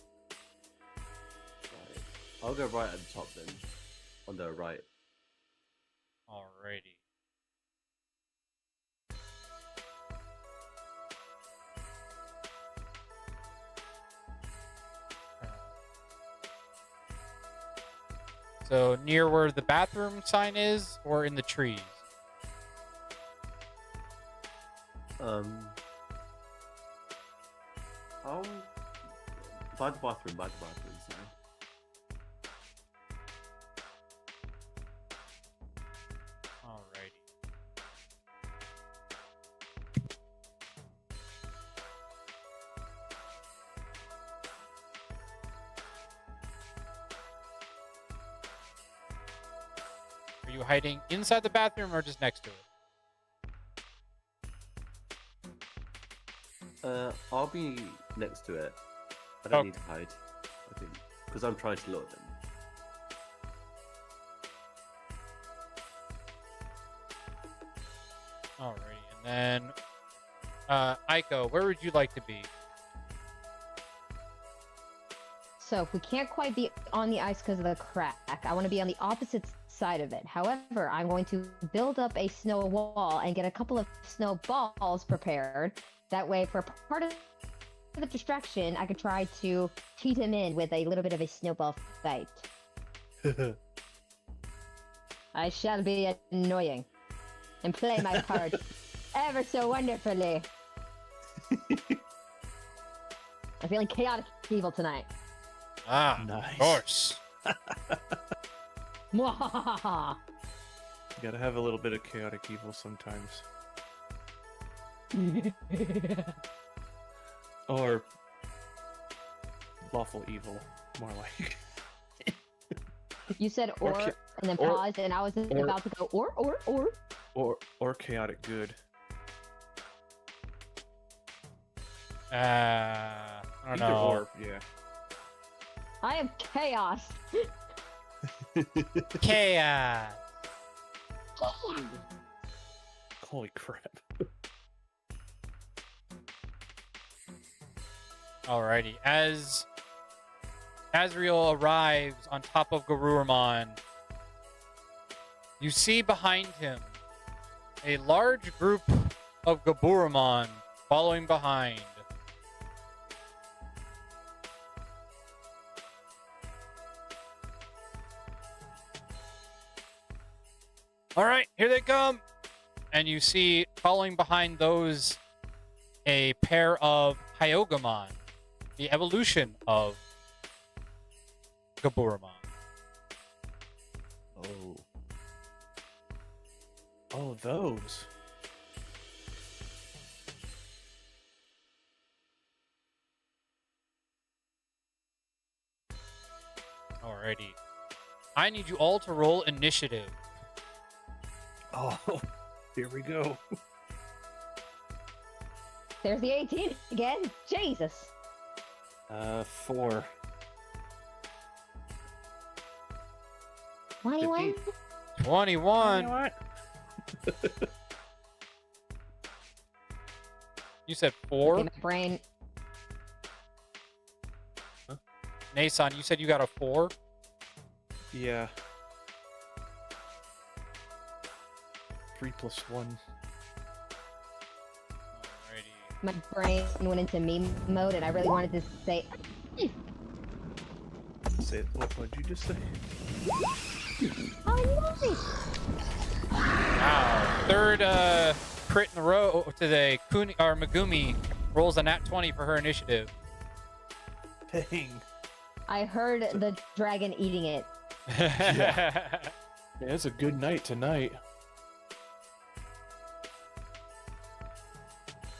E: Right. I'll go right at the top then. On the right.
B: Alrighty. So near where the bathroom sign is, or in the trees?
E: I'll by the bathroom, so.
B: you hiding inside the bathroom or just next to it?
E: I'll be next to it. I don't
B: Oh.
E: need to hide, I think, because I'm trying to lure them.
B: Alrighty, and then Aiko, where would you like to be?
D: So if we can't quite be on the ice because of the crack, I want to be on the opposite side of it. However, I'm going to build up a snow wall and get a couple of snowballs prepared. That way, for part of the distraction, I could try to cheat him in with a little bit of a snowball fight. I shall be annoying and play my part ever so wonderfully. I'm feeling chaotic evil tonight.
B: Ah,
C: Nice.
B: of course.
D: Mwahaha.
C: Gotta have a little bit of chaotic evil sometimes. Or lawful evil, more like.
D: You said
C: Or
D: or,
C: cha-
D: and then
C: or-
D: paused, and I was about to go or.
C: Or chaotic good.
B: I don't
C: Either
B: know.
C: or, yeah.
D: I am chaos.
B: Chaos.
C: Holy crap.
B: Alrighty, as Azriel arrives on top of Garurumon, you see behind him a large group of Gaburumon following behind. Alright, here they come! And you see following behind those a pair of Hyogamon, the evolution of Gaburumon.
C: Oh. Oh, those.
B: Alrighty. I need you all to roll initiative.
C: Oh, here we go.
D: There's the 18 again. Jesus.
C: 4.
D: 21.
B: 21.
C: What?
B: You said 4.
D: Okay, my brain.
B: Nason, you said you got a 4.
C: Yeah. 3 plus 1.
B: Alrighty.
D: My brain went into meme mode, and I really wanted to say.
C: Say what did you just say?
D: Oh, nice.
B: Wow. Third crit in a row today. Megumi rolls a nat 20 for her initiative.
C: Dang.
D: I heard the dragon eating it.
C: Yeah, it's a good night tonight.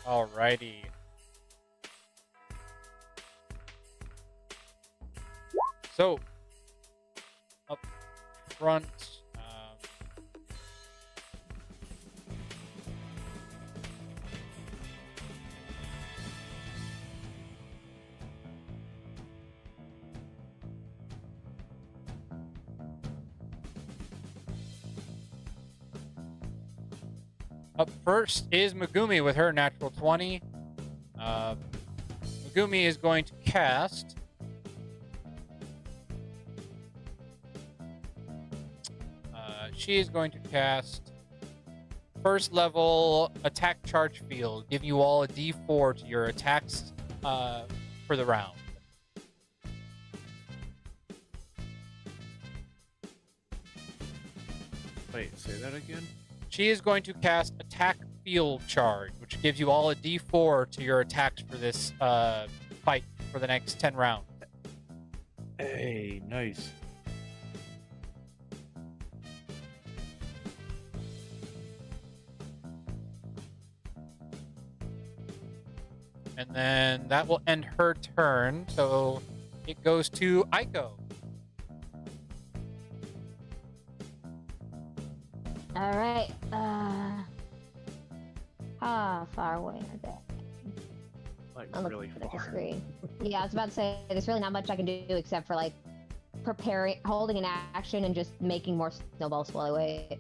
B: Alrighty. So, up front, up first is Megumi with her natural 20. Megumi is going to cast she is going to cast first level attack charge field, give you all a d4 to your attacks for the round.
C: Wait, say that again?
B: She is going to cast attack field charge, which gives you all a d4 to your attacks for this fight for the next 10 rounds.
C: Hey, nice.
B: And then that will end her turn, so it goes to Aiko.
D: All right. How far away are they?
C: Like
D: I'm
C: really
D: looking at the
C: far.
D: screen. Yeah, I was about to say there's really not much I can do except for like preparing, holding an action, and just making more snowballs while I wait.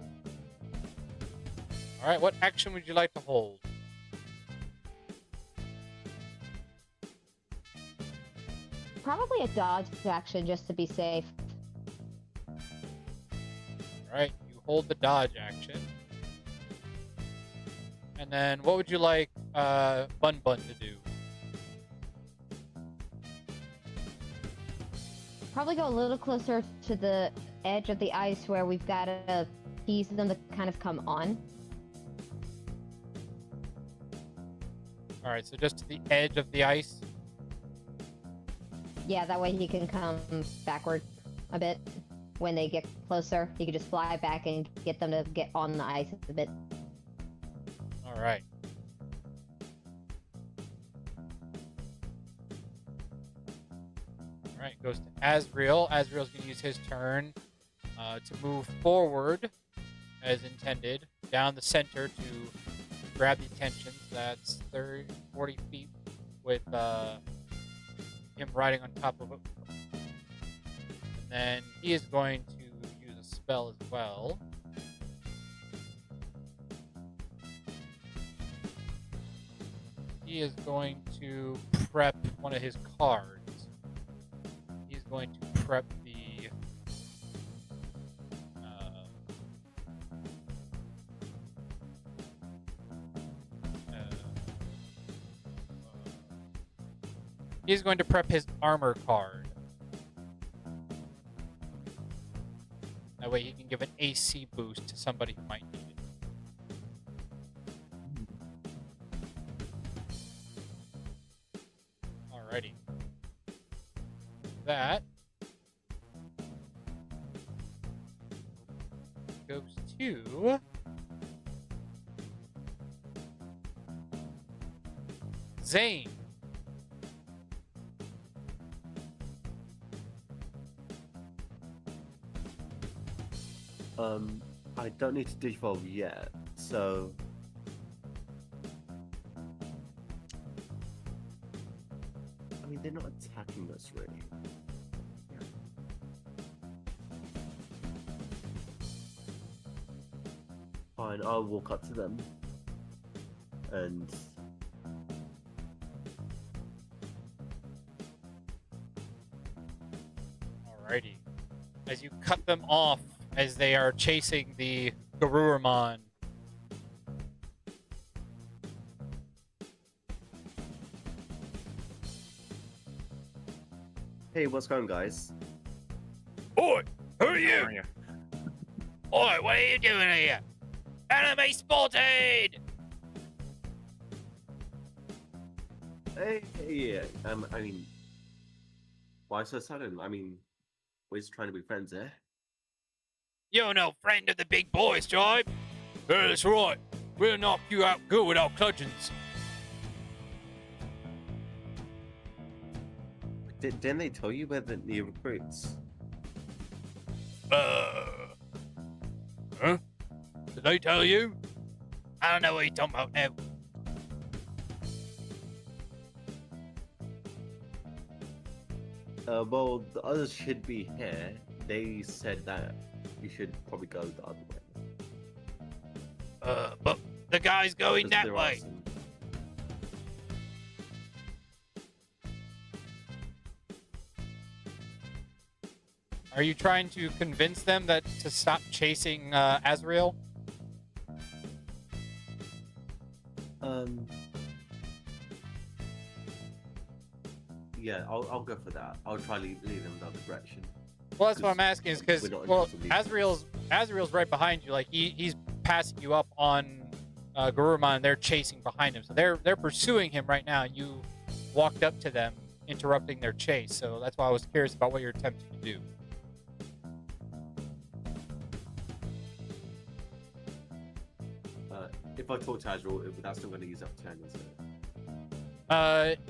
B: All right, what action would you like to hold?
D: Probably a dodge action just to be safe.
B: All right, you hold the dodge action. And then what would you like Bun Bun to do?
D: Probably go a little closer to the edge of the ice where we've got to tease them to kind of come on.
B: All right, so just to the edge of the ice.
D: Yeah, that way he can come backward a bit. When they get closer, he can just fly back and get them to get on the ice a bit.
B: All right. All right, goes to Asriel. Asriel's going to use his turn to move forward as intended down the center to grab the attention. So that's 30, 40 feet with him riding on top of it. And then he is going to use a spell as well. He is going to prep one of his cards. He's going to prep the he's going to prep his armor card. That way he can give an AC boost to somebody who might need it. Alrighty. That goes to Zane.
E: I don't need to digivolve yet, so I mean they're not attacking us really. Fine, I'll walk up to them and
B: Alrighty. As you cut them off as they are chasing the Garurumon.
E: hey, what's going, guys?
B: Oi! Who are
C: How
B: you?
C: are you?
B: Oi, what are you doing here? Enemy spotted!
E: Hey, yeah. I mean, why so sudden? I mean, we're just trying to be friends, eh?
B: You're no friend of the big boys, tribe. Yeah, that's right. We'll knock you out good with our bludgeons.
E: Didn't they tell you where the new recruits?
B: Huh? Did they tell you? I don't know what you're talking about now.
E: Well, the others should be here. They said that you should probably go the other way.
B: But the guy's going
E: Because
B: that
E: there are
B: way.
E: some-
B: Are you trying to convince them that to stop chasing Azrael?
E: Yeah, I'll go for that. I'll try lead them the other direction.
B: Well, that's what I'm asking is because,
E: We're not
B: well,
E: interested in
B: Azrael's right behind you. Like he's passing you up on Garurumon. They're chasing behind him, so they're pursuing him right now. You walked up to them, interrupting their chase. So that's why I was curious about what you're attempting to do.
E: If I talk to Azrael, that's not going to use up turn, is it?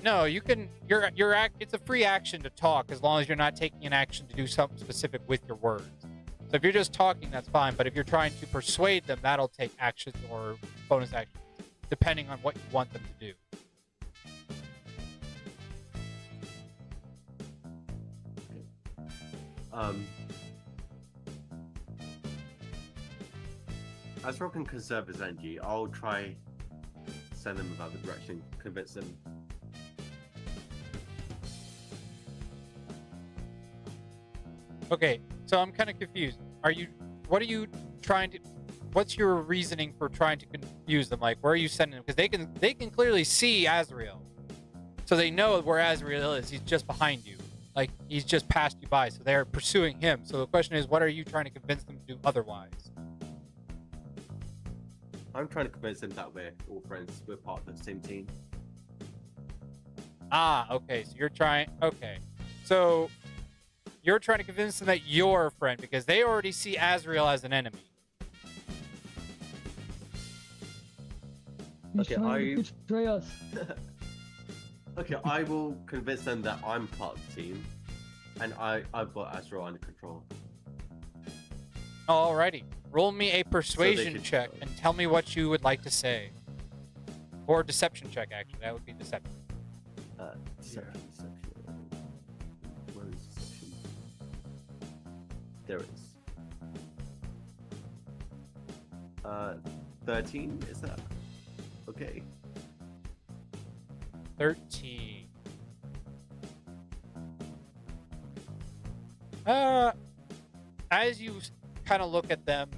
B: No, you can. It's a free action to talk as long as you're not taking an action to do something specific with your words. So if you're just talking, that's fine. But if you're trying to persuade them, that'll take actions or bonus actions, depending on what you want them to do.
E: As Rock can conserve his energy, I'll try send them about the direction, convince them.
B: Okay, so I'm kind of confused. What are you trying to, what's your reasoning for trying to confuse them? Like, where are you sending them? Because they can clearly see Azrael. So they know where Azrael is. He's just behind you. Like, he's just passed you by. So they're pursuing him. So the question is, what are you trying to convince them to do otherwise?
E: I'm trying to convince them that we're all friends. We're part of the same team.
B: Ah, okay. So you're trying, okay. So you're trying to convince them that you're a friend because they already see Azrael as an enemy.
E: Okay, okay, I will convince them that I'm part of the team, and I've got Azrael under control.
B: Alrighty. Roll me a persuasion
E: should-
B: check and tell me what you would like to say. Or deception check, actually. That would be deception.
E: Deception. Where is deception? There it is. 13, is that? Okay.
B: 13. As you kind of look at them,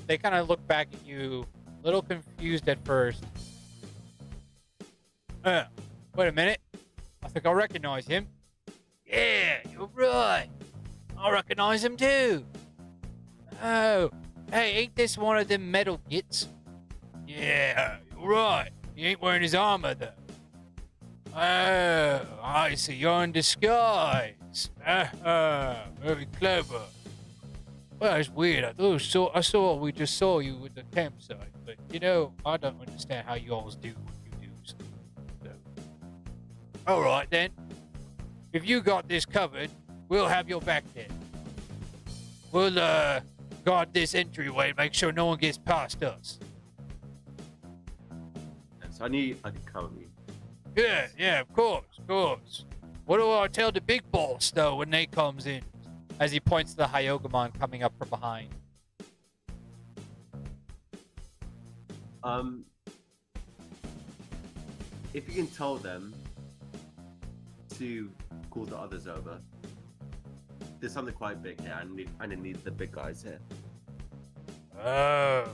B: they kind of look back at you, a little confused at first. Wait a minute. I think I recognize him. Yeah, you're right. I recognize him too. Oh, hey, ain't this one of them metal gits? Yeah, you're right. He ain't wearing his armor though. Oh, I see. You're in disguise. Very clever. Well, it's weird. I saw we just saw you at the campsite, but you know, I don't understand how you always do what you do. So. All right then. If you got this covered, we'll have your back then. We'll guard this entryway, make sure no one gets past us.
E: So I can cover me.
B: Yeah, of course. What do I tell the big boss though when they comes in? As he points to the Hyogamon coming up from behind.
E: If you can tell them to call the others over. There's something quite big here. I need the big guys here.
B: Oh,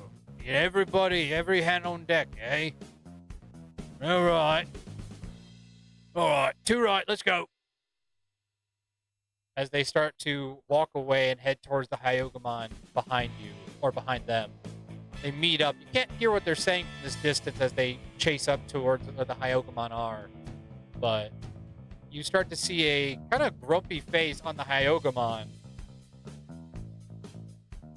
B: everybody, every hand on deck, eh? All right, 2 right, let's go. As they start to walk away and head towards the Hyogamon behind you, or behind them. They meet up. You can't hear what they're saying from this distance as they chase up towards where the Hyogamon are. But you start to see a kind of grumpy face on the Hyogamon.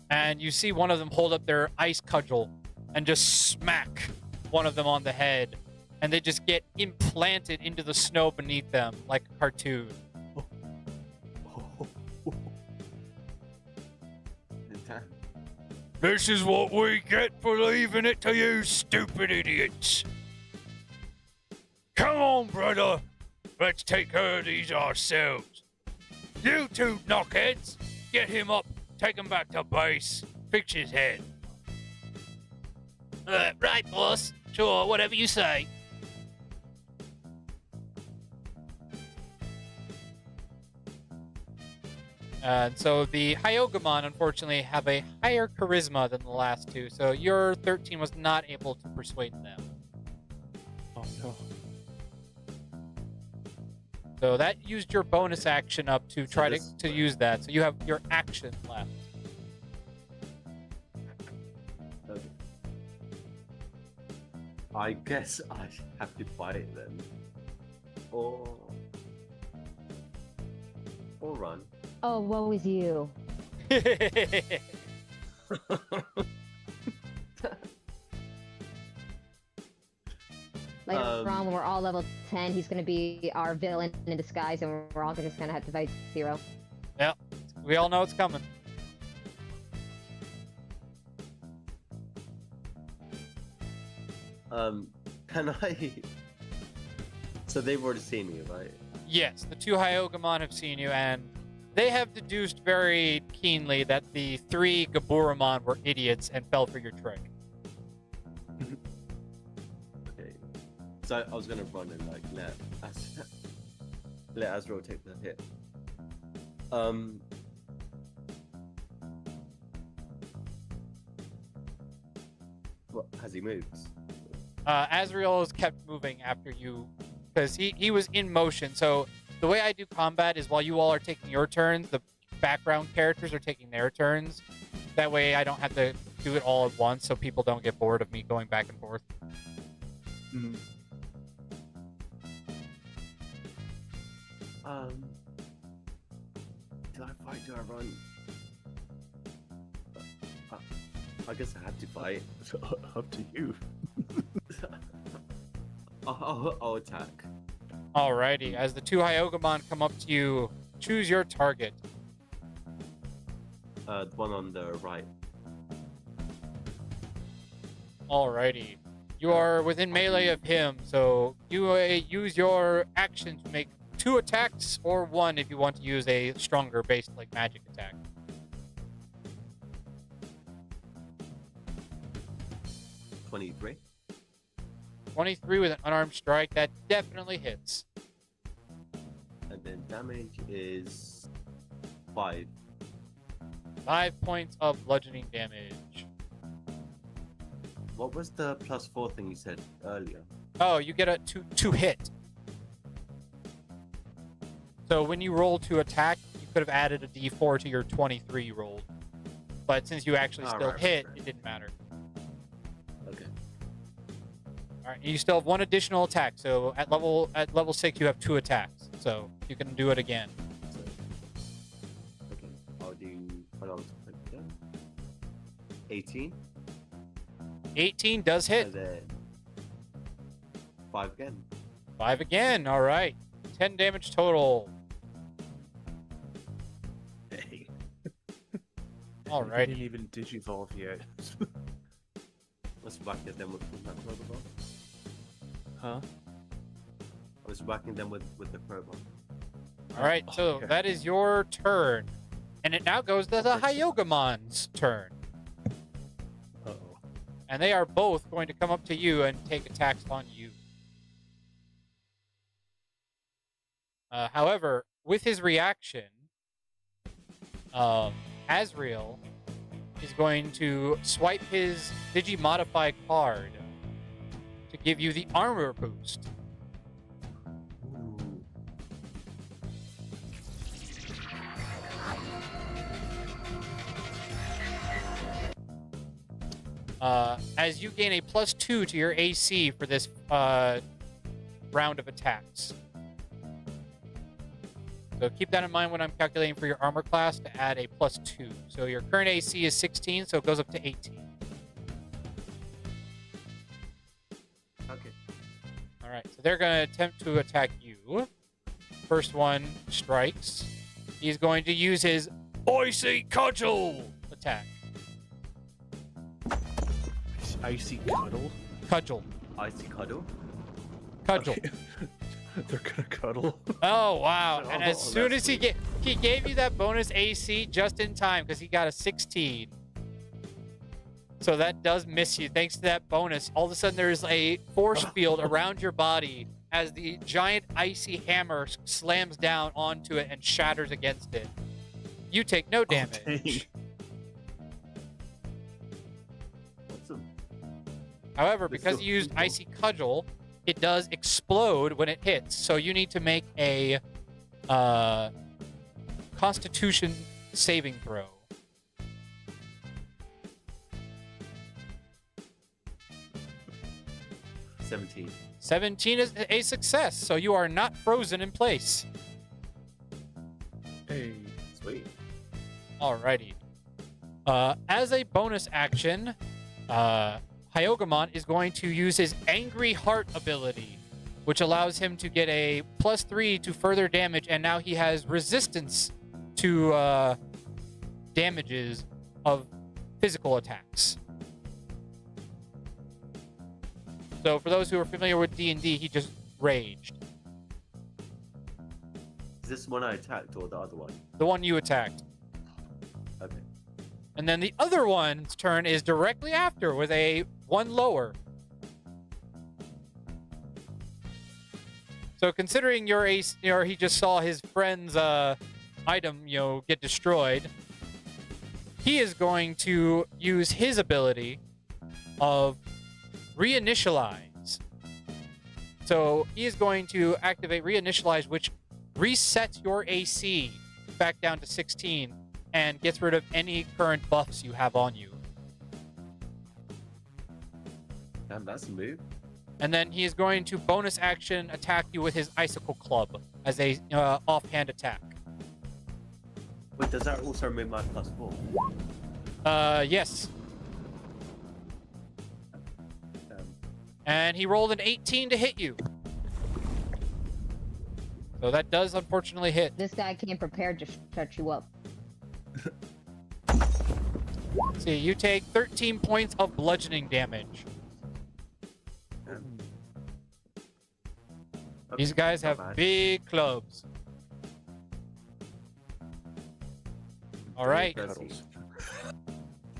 B: And you see one of them hold up their ice cudgel and just smack one of them on the head. And they just get implanted into the snow beneath them like a cartoon. This is what we get for leaving it to you stupid idiots. Come on, brother. Let's take care of these ourselves. You two knockheads, get him up, take him back to base, fix his head. Right, boss. Sure, whatever you say. And so the Hyogamon, unfortunately, have a higher charisma than the last two. So your 13 was not able to persuade them.
C: Oh no.
B: So that used your bonus action up to try to use that. So you have your action left.
E: Okay. I guess I have to fight them. Or run.
D: Oh, woe is you. Later on, when we're all level 10, he's going to be our villain in disguise, and we're all just going to have to fight Zero.
B: Yeah, we all know it's coming.
E: Can I? So they've already seen me, right?
B: Yes, the two Hyogamon have seen you, and they have deduced very keenly that the three Gaburamon were idiots and fell for your trick.
E: Okay. So I was gonna run and like let Azrael take the hit. What has he moved?
B: Azrael has kept moving after you, because he was in motion. So the way I do combat is while you all are taking your turns, the background characters are taking their turns. That way I don't have to do it all at once, so people don't get bored of me going back and forth.
C: Mm.
E: Do I fight? Do I run? I guess I have to fight.
C: It's up to you.
E: I'll attack.
B: Alrighty, as the two Hyogamon come up to you, choose your target.
E: The one on the right.
B: Alrighty. You are within melee of him, so you use your action to make 2 attacks, or 1 if you want to use a stronger based like magic attack.
E: 23.
B: 23 with an unarmed strike, that definitely hits.
E: And then damage is 5.
B: 5 points of bludgeoning damage.
E: What was the +4 thing you said earlier?
B: Oh, you get a to hit. So when you roll to attack, you could have added a d4 to your 23 you rolled. But since you actually still hit, it didn't matter.
E: Okay.
B: Alright, you still have 1 additional attack, so at level 6 you have 2 attacks. So you can do it again.
E: So, okay. I'll do. Hold on. 18.
B: 18 does hit.
E: And then 5 again.
B: 5 again, alright. 10 damage total.
E: Hey.
B: Alrighty.
C: Didn't even digivolve yet.
E: I was whacking them with that crowbar.
C: Huh?
E: I was whacking them with the crowbar.
B: Alright, so
C: Okay.
B: that is your turn. And it now goes to the Hyogamon's turn.
C: Uh-oh.
B: And they are both going to come up to you and take attacks on you. However, with his reaction, Azrael is going to swipe his Digimodify card to give you the armor boost.
E: Ooh.
B: As you gain a +2 to your AC for this round of attacks. So keep that in mind when I'm calculating for your armor class to add a +2. So your current AC is 16, so it goes up to 18.
E: Okay.
B: All right, so they're going to attempt to attack you. First one strikes. He's going to use his Icy Cudgel attack.
C: Icy cuddle?
B: Cudgel.
E: Icy cuddle.
B: Cudgel.
C: Okay. They're gonna cuddle.
B: Oh, wow.
E: Oh,
B: And as soon
E: that's
B: as he gave you that bonus AC just in time because he got a 16. So that does miss you. Thanks to that bonus, all of a sudden there's a force field around your body as the giant icy hammer slams down onto it and shatters against it. You take no damage.
E: Awesome.
B: However,
E: This
B: because
E: is
B: you used
E: cool.
B: Icy Cudgel, it does explode when it hits. So you need to make a Constitution saving throw.
E: 17.
B: 17 is a success, so you are not frozen in place.
C: Hey.
E: Sweet.
B: Alrighty. As a bonus action, Hyogamon is going to use his Angry Heart ability, which allows him to get a +3 to further damage, and now he has resistance to damages of physical attacks. So for those who are familiar with D&D, he just raged.
E: Is this one I attacked or the other one?
B: The one you attacked.
E: Okay.
B: And then the other one's turn is directly after with a 1 lower. So considering your ace, he just saw his friend's item, get destroyed, he is going to use his ability of reinitialize. So he is going to activate reinitialize, which resets your AC back down to 16 and gets rid of any current buffs you have on you.
E: Damn, that's a move.
B: And then he is going to bonus action attack you with his icicle club as a offhand attack.
E: Wait, does that also remove my +4?
B: Yes.
E: Damn.
B: And he rolled an 18 to hit you. So that does unfortunately hit.
D: This guy came prepared to shut you up.
B: See, you take 13 points of bludgeoning damage. These guys
E: Not
B: have
E: bad.
B: big clubs. All right.
E: Cuddles.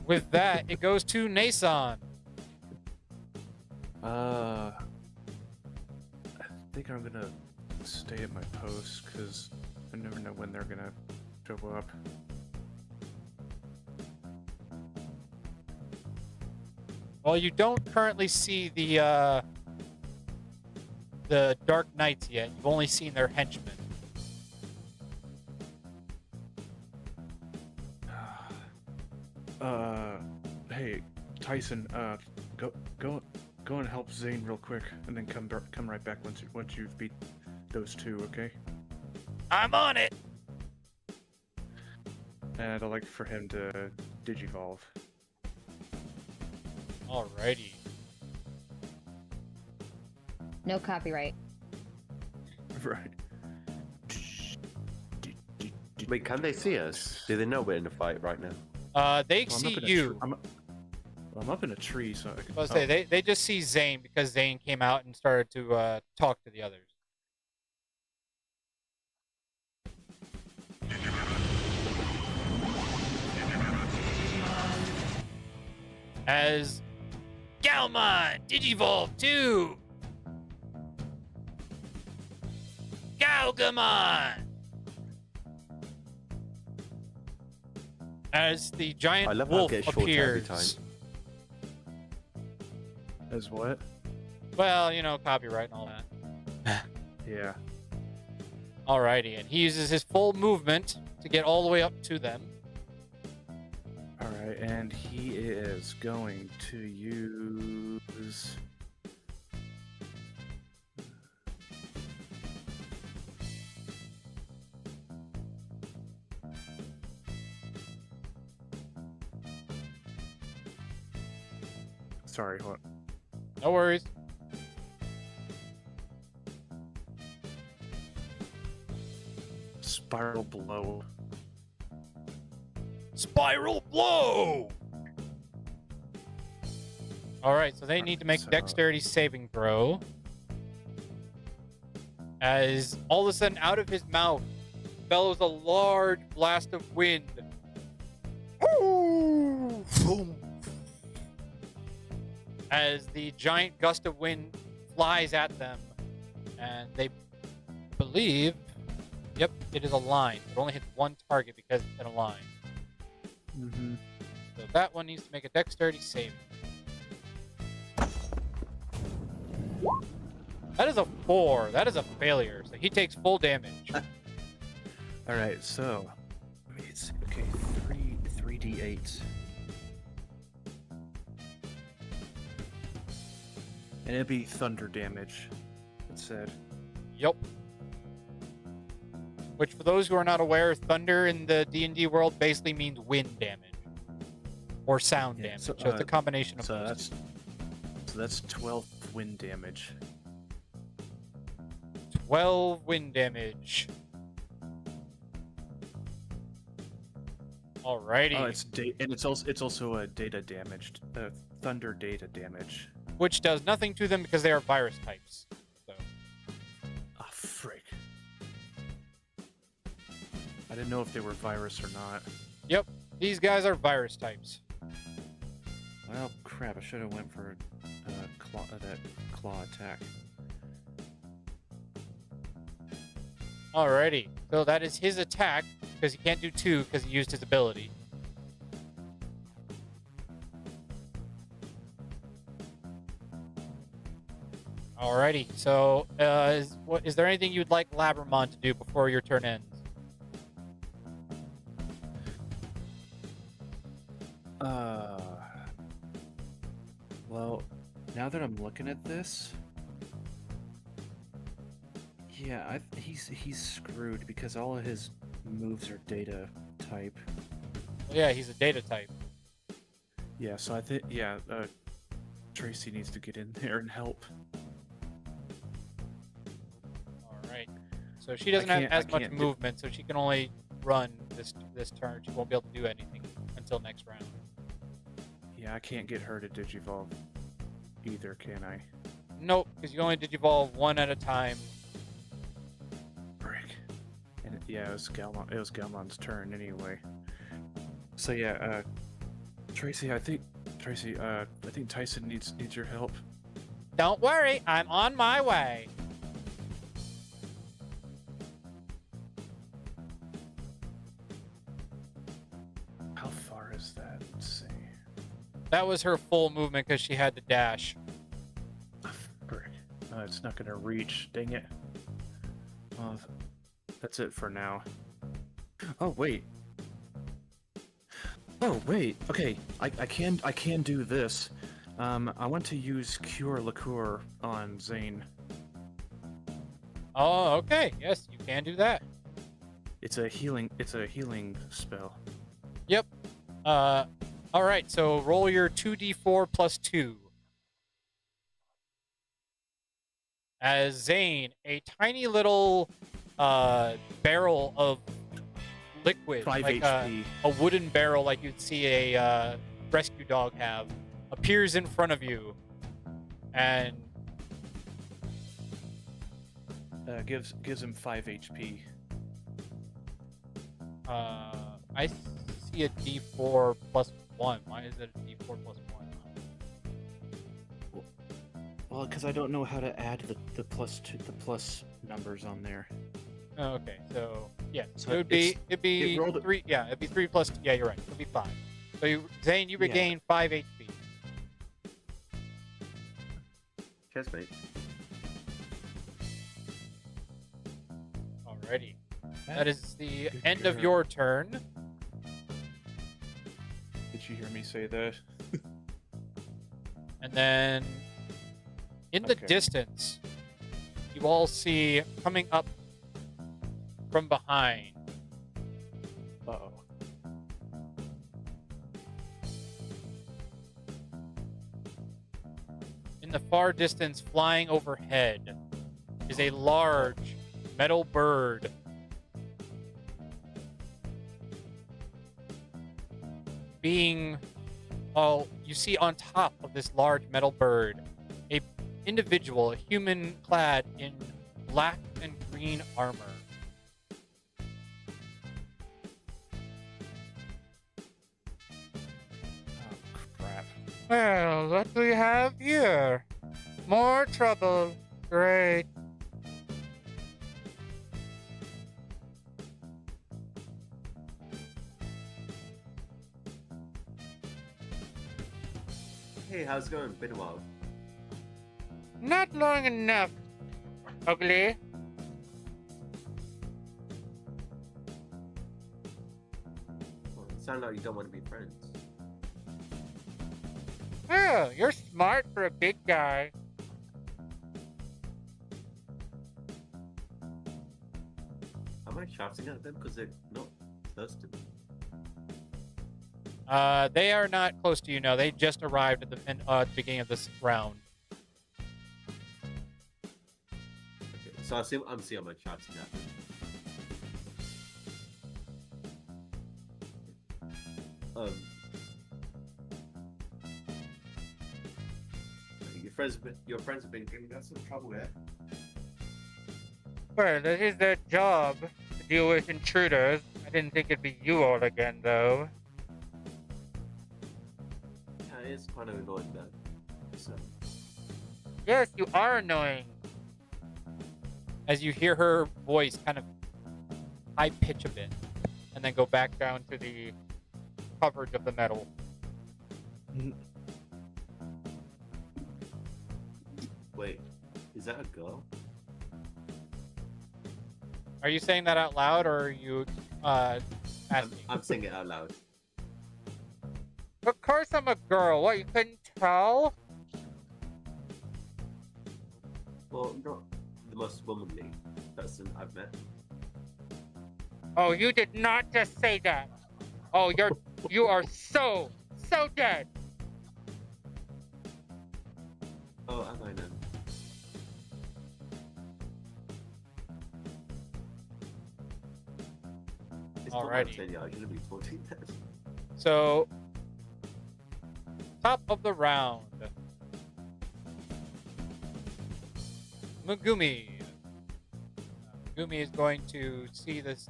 B: With that, it goes to Nason.
C: I think I'm gonna stay at my post because I never know when they're gonna show up.
B: Well, you don't currently see the Dark Knights yet. You've only seen their henchmen.
C: Hey, Tyson, go and help Zane real quick, and then come right back once you've beat those two, okay?
B: I'm on it.
C: And I'd like for him to digivolve.
B: Alrighty.
D: No copyright.
C: Right.
E: Wait, can they see us? Do they know we're in a fight right now?
B: They
C: Well, I'm
B: see
C: up in a
B: you.
C: I'm up in a tree, so I can.
B: I was gonna say, they just see Zane because Zane came out and started to talk to the others. As Galmon Digivolve 2! Galgamon! As the
E: I
B: giant
E: love how it
B: wolf
E: gets shorter every
B: appears.
C: As what?
B: Well, copyright and all that.
C: Yeah.
B: Alrighty, and he uses his full movement to get all the way up to them.
C: Alright, and he is going to use. Sorry, what?
B: No worries.
C: Spiral blow.
B: Spiral blow! Alright, so they need to make a
C: So-
B: dexterity saving throw. As all of a sudden, out of his mouth bellows a large blast of wind. Ooh! Boom! As the giant gust of wind flies at them, and they believe, yep, it is a line. It only hits one target because it's in a line.
C: Mm-hmm.
B: So that one needs to make a dexterity save. That is a 4. That is a failure. So he takes full damage.
C: Alright, so it's okay, 3d8. And it'd be thunder damage, it said.
B: Yup. Which, for those who are not aware, thunder in the D&D world basically means wind damage. Or sound
C: Yeah,
B: damage.
C: so,
B: So it's a combination of
C: So
B: those.
C: that's 12 wind damage.
B: 12 wind damage. Alrighty.
C: Oh, it's also a data damaged, thunder data damage.
B: which does nothing to them because they are virus types. So
C: Ah, frick. I didn't know if they were virus or not.
B: yep, these guys are virus types.
C: Well, crap, I should have went for that claw attack.
B: Alrighty, so that is his attack because he can't do 2 because he used his ability. Alrighty, so is there anything you'd like Labramon to do before your turn ends?
C: Well, now that I'm looking at this, yeah, he's screwed because all of his moves are data type.
B: Well, yeah, he's a data type.
C: Yeah, so I think Tracy needs to get in there and help.
B: Alright, so she doesn't have as much
C: can't
B: movement, so she can only run this turn. She won't be able to do anything until next round.
C: Yeah, I can't get her to digivolve either, can I?
B: Nope, because you only digivolve 1 at a time.
C: Brick. And yeah, it was Galmon's turn anyway. So yeah, Tracy, I think Tyson needs your help.
B: Don't worry, I'm on my way.
C: How far is that? Let's see.
B: That was her full movement because she had to dash.
C: Brick. It's not gonna reach. Dang it. Well, that's it for now. Oh wait. Oh wait. Okay, I can do this. I want to use Cure Liqueur on Zane.
B: Oh, okay. Yes, you can do that.
C: It's a healing spell.
B: Yep. All right. So roll your 2d4 plus 2. As Zane, a tiny little barrel of liquid,
C: 5
B: like
C: HP.
B: a wooden barrel, like you'd see a rescue dog have, appears in front of you, and
C: Gives him 5 HP.
B: I see a d4 plus 1. Why is it a d4 plus 1?
C: Well, because I don't know how to add the plus numbers on there.
B: Oh, okay, so yeah, so
C: So
B: it'd be
C: it rolled-
B: 3. Yeah, it'd be 3 plus. Yeah, you're right. It'd be 5. So Zane, you regain 5 HP.
E: Cheers, mate.
B: Alrighty, that is the
C: Good
B: end of
C: girl.
B: your turn.
C: Did you hear me say that?
B: And then in the
C: Okay.
B: distance, you all see coming up from behind
C: Uh-oh.
B: in the far distance, flying overhead, is a large metal bird. You see on top of this large metal bird, a individual, a human clad in black and green armor.
C: Oh, crap.
B: Well, what do we have here? More trouble. Great.
E: Hey, how's it going? Been a while.
B: Not long enough. Ugly.
E: Well, it sounds like you don't want to be friends.
B: Oh, you're smart for a big guy.
E: Am I shouting at them because they're not close to me?
B: They are not close to you, no. They just arrived at the beginning of this round.
E: Okay, so I'm assuming I'm shouting at them. your friends have been giving us some trouble here.
B: Well, this is their job to deal with intruders. I didn't think it'd be you all again, though.
E: Yeah, it's kind of annoying though. So
B: Yes, you are annoying. As you hear her voice kind of high pitch a bit, and then go back down to the coverage of the metal.
E: wait, is that a girl?
B: Are you saying that out loud, or are you asking?
E: I'm saying it out loud.
B: Of course I'm a girl. What, you couldn't tell?
E: Well, not the most womanly person I've met.
B: Oh, you did not just say that. Oh, you are so dead.
E: Oh, am I then? It's not my
B: Alrighty.
E: turn yet, I shouldn't be talking that.
B: So, top of the round. Megumi. Megumi is going to see this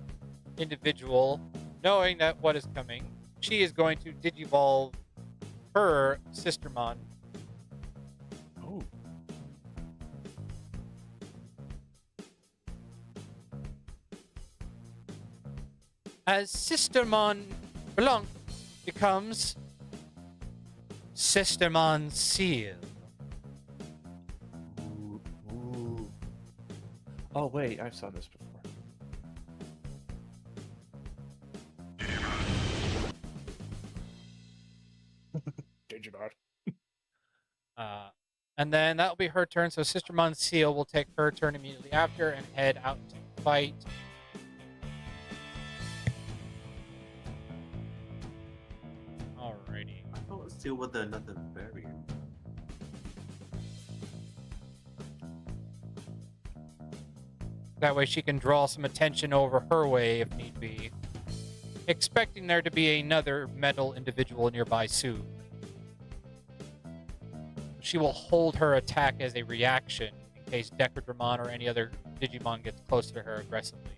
B: individual, knowing that what is coming. She is going to digivolve her Sistermon.
C: Oh.
B: As Sistermon Blanc becomes Sistermon Seal.
C: Ooh, ooh. Oh wait, I saw this before. Digimon.
B: And then that will be her turn. So Sistermon Seal will take her turn immediately after and head out to fight. Alrighty.
E: I thought it was still with another variant.
B: That way she can draw some attention over her way if need be. Expecting there to be another metal individual nearby soon. She will hold her attack as a reaction in case Decadramon or any other Digimon gets close to her aggressively.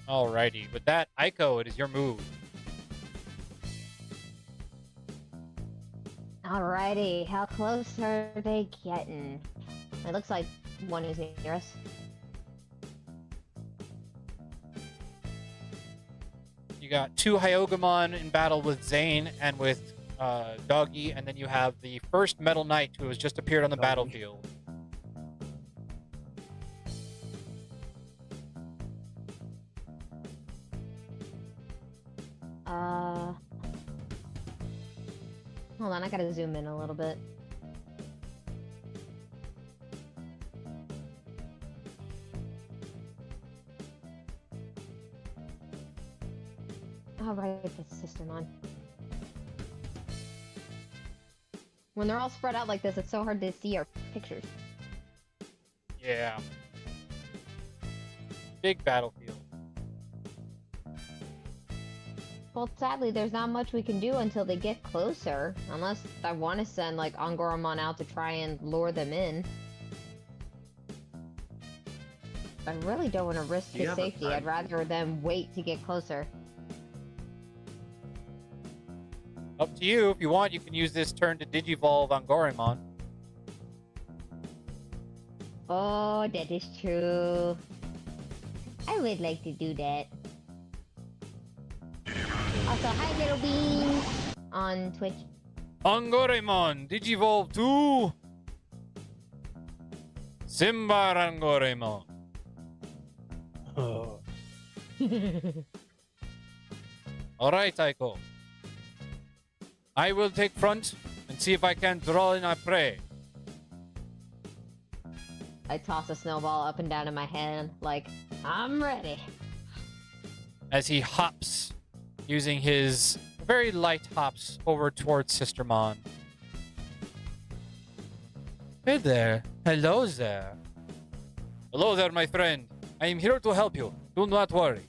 B: Alrighty, with that, Aiko, it is your move.
D: Alrighty, how close are they getting? It looks like one is near us.
B: You got two Hyogamon in battle with Zane and with Doggy, and then you have the first Metal Knight who has just appeared on the
C: Doggy.
B: battlefield.
D: Hold on, I gotta zoom in a little bit. Alright, that's Sistermon. When they're all spread out like this, it's so hard to see our pictures.
B: Yeah. Big battlefield.
D: Well, sadly, there's not much we can do until they get closer. Unless I want to send, like, Angoramon out to try and lure them in. I really don't want to risk
E: Do you
D: his
E: have a
D: safety.
E: plan?
D: I'd rather them wait to get closer.
B: Up to you. If you want, you can use this turn to Digivolve Angoramon.
D: Oh, that is true. I would like to do that. Also, hi, little beans on Twitch.
B: Angoramon, Digivolve to Simba Angoramon.
C: Oh.
B: Alright, Aiko. I will take front and see if I can draw in a prey.
D: I toss a snowball up and down in my hand, like, I'm ready.
B: As he hops, using his very light hops over towards Sistermon. Hey there. Hello there. Hello there, my friend. I am here to help you. Do not worry.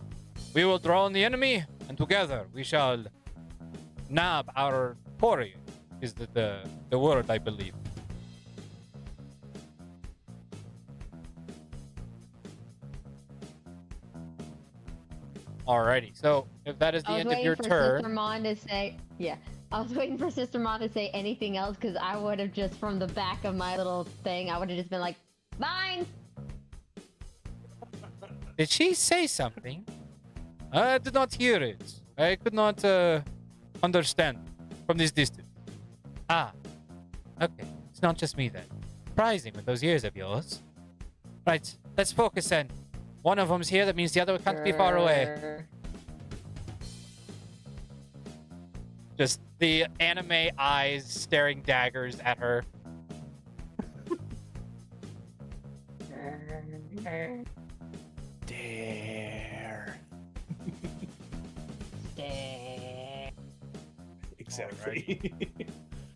B: We will draw on the enemy, and and together we shall nab our quarry, is the word, I believe. Alrighty, so if that is the
D: I was
B: end of
D: waiting
B: your
D: for
B: turn,
D: Sister Mon to say, yeah. I was waiting for Sister Mon to say anything else because I would have just from the back of my little thing, I would have just been like, mine.
B: did she say something? I did not hear it. I could not understand from this distance. Ah, okay. It's not just me then. Surprising with those ears of yours. Right, let's focus then. One of them's here, that means the other can't be far away.
D: Grr.
B: Just the anime eyes staring daggers at her.
C: Dare.
D: Stay.
C: Exactly.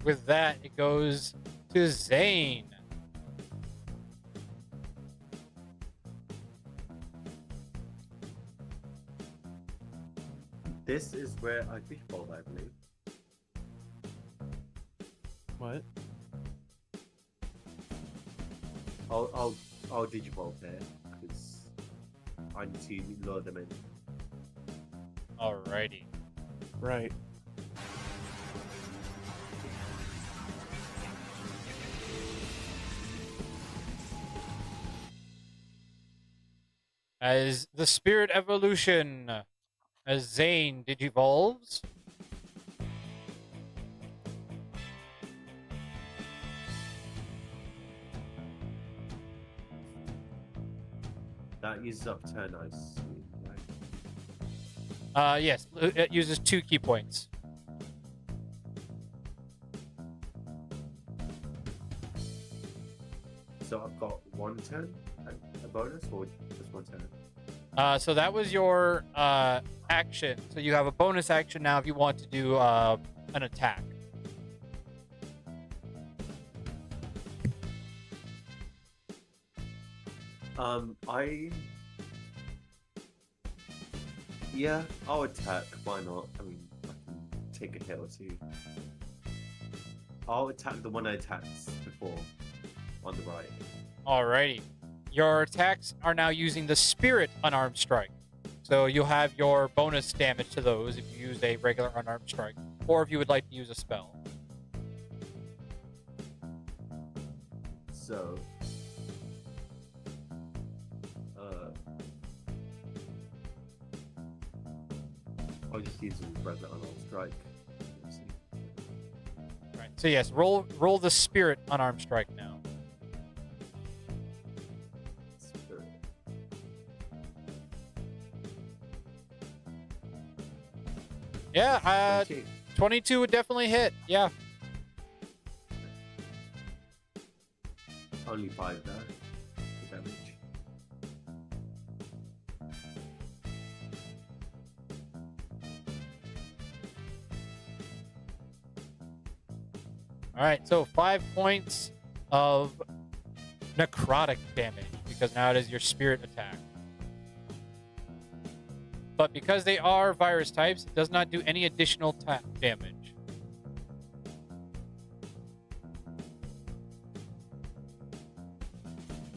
B: With that, it goes to Zane.
E: This is where I fishbowl, I believe.
C: What?
E: I'll digivolve there because I need to lure them in.
B: Alrighty.
C: Right.
B: As the spirit evolution, as Zane digivolves,
E: That uses up turn, I assume, right?
B: yes, it uses 2 key points.
E: So I've got 1 turn and a bonus, or just 1 turn?
B: So that was your action. So you have a bonus action now if you want to do an attack.
E: Yeah, I'll attack. Why not? I mean, I can take a hit or 2. I'll attack the one I attacked before on the right.
B: Alrighty. Your attacks are now using the spirit unarmed strike. So you'll have your bonus damage to those if you use a regular unarmed strike, or if you would like to use a spell.
E: So, I'll just use a regular unarmed strike. Let's see.
B: Right. So yes, roll the spirit unarmed strike now.
E: Spirit.
B: Yeah,
E: 22.
B: 22 would definitely hit. Yeah.
E: Only 5 there. The damage.
B: All right. So 5 points of necrotic damage because now it is your spirit attack. But because they are virus types, it does not do any additional damage.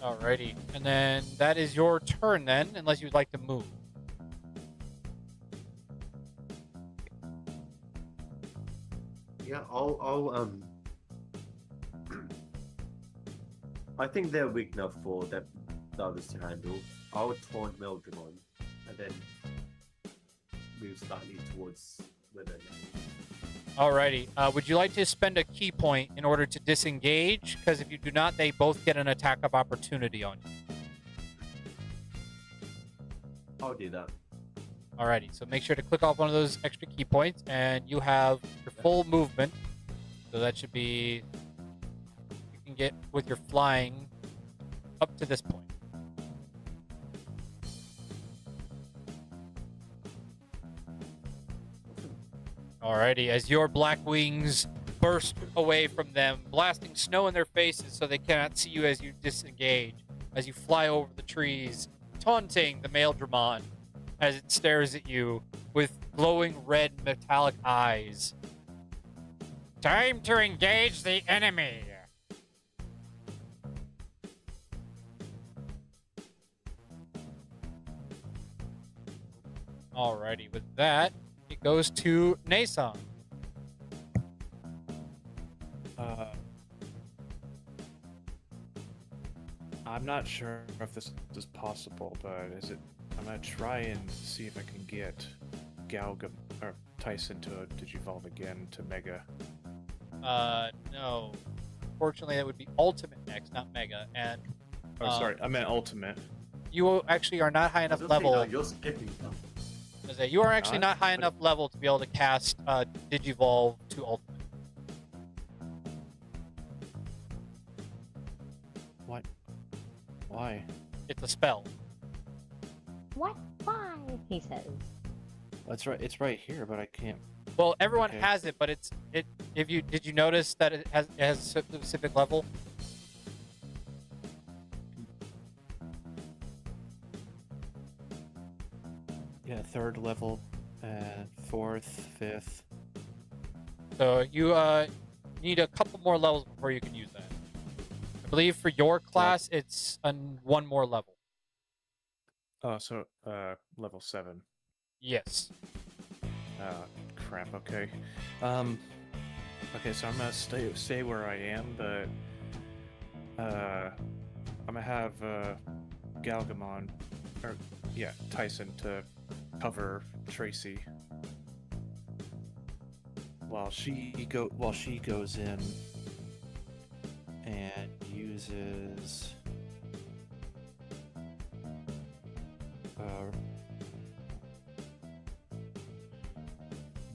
B: Alrighty. And then that is your turn then, unless you'd like to move.
E: Yeah, I'll I think they're weak enough for the others to handle. I'll taunt Meldrimon and then move slightly towards where they're now.
B: Alrighty. Would you like to spend a key point in order to disengage? Because if you do not, they both get an attack of opportunity on you.
E: I'll do that.
B: Alrighty. So make sure to click off one of those extra key points, and you have your full movement. So that should be... You can get with your flying up to this point. Alrighty, as your black wings burst away from them, blasting snow in their faces so they cannot see you as you disengage, as you fly over the trees, taunting the Maeldramon as it stares at you with glowing red metallic eyes. Time to engage the enemy. Alrighty, with that, it goes to Nason.
C: I'm not sure if this is possible, but is it? I'm gonna try and see if I can get Galga or Tyson to Digivolve again to Mega.
B: No. Unfortunately, that would be Ultimate next, not Mega. And
C: Oh, sorry, I meant Ultimate.
B: you actually are not high enough level.
E: You're skipping them.
B: You are actually
C: Not?
B: not high enough level to be able to cast Digivolve to Ultimate.
C: What? Why?
B: It's a spell.
D: What? Why? He says.
C: That's right. It's right here, but I can't.
B: Well, everyone
C: Okay.
B: has it, but did you notice that it has a specific level?
C: Yeah, 3rd level, 4th, 5th.
B: So you need a couple more levels before you can use that. I believe for your class, it's one more level.
C: Oh, so level 7.
B: Yes.
C: Crap. Okay. Okay, so I'm gonna stay where I am, but I'm gonna have Galgamon, or yeah, Tyson to cover Tracy while she goes in and uses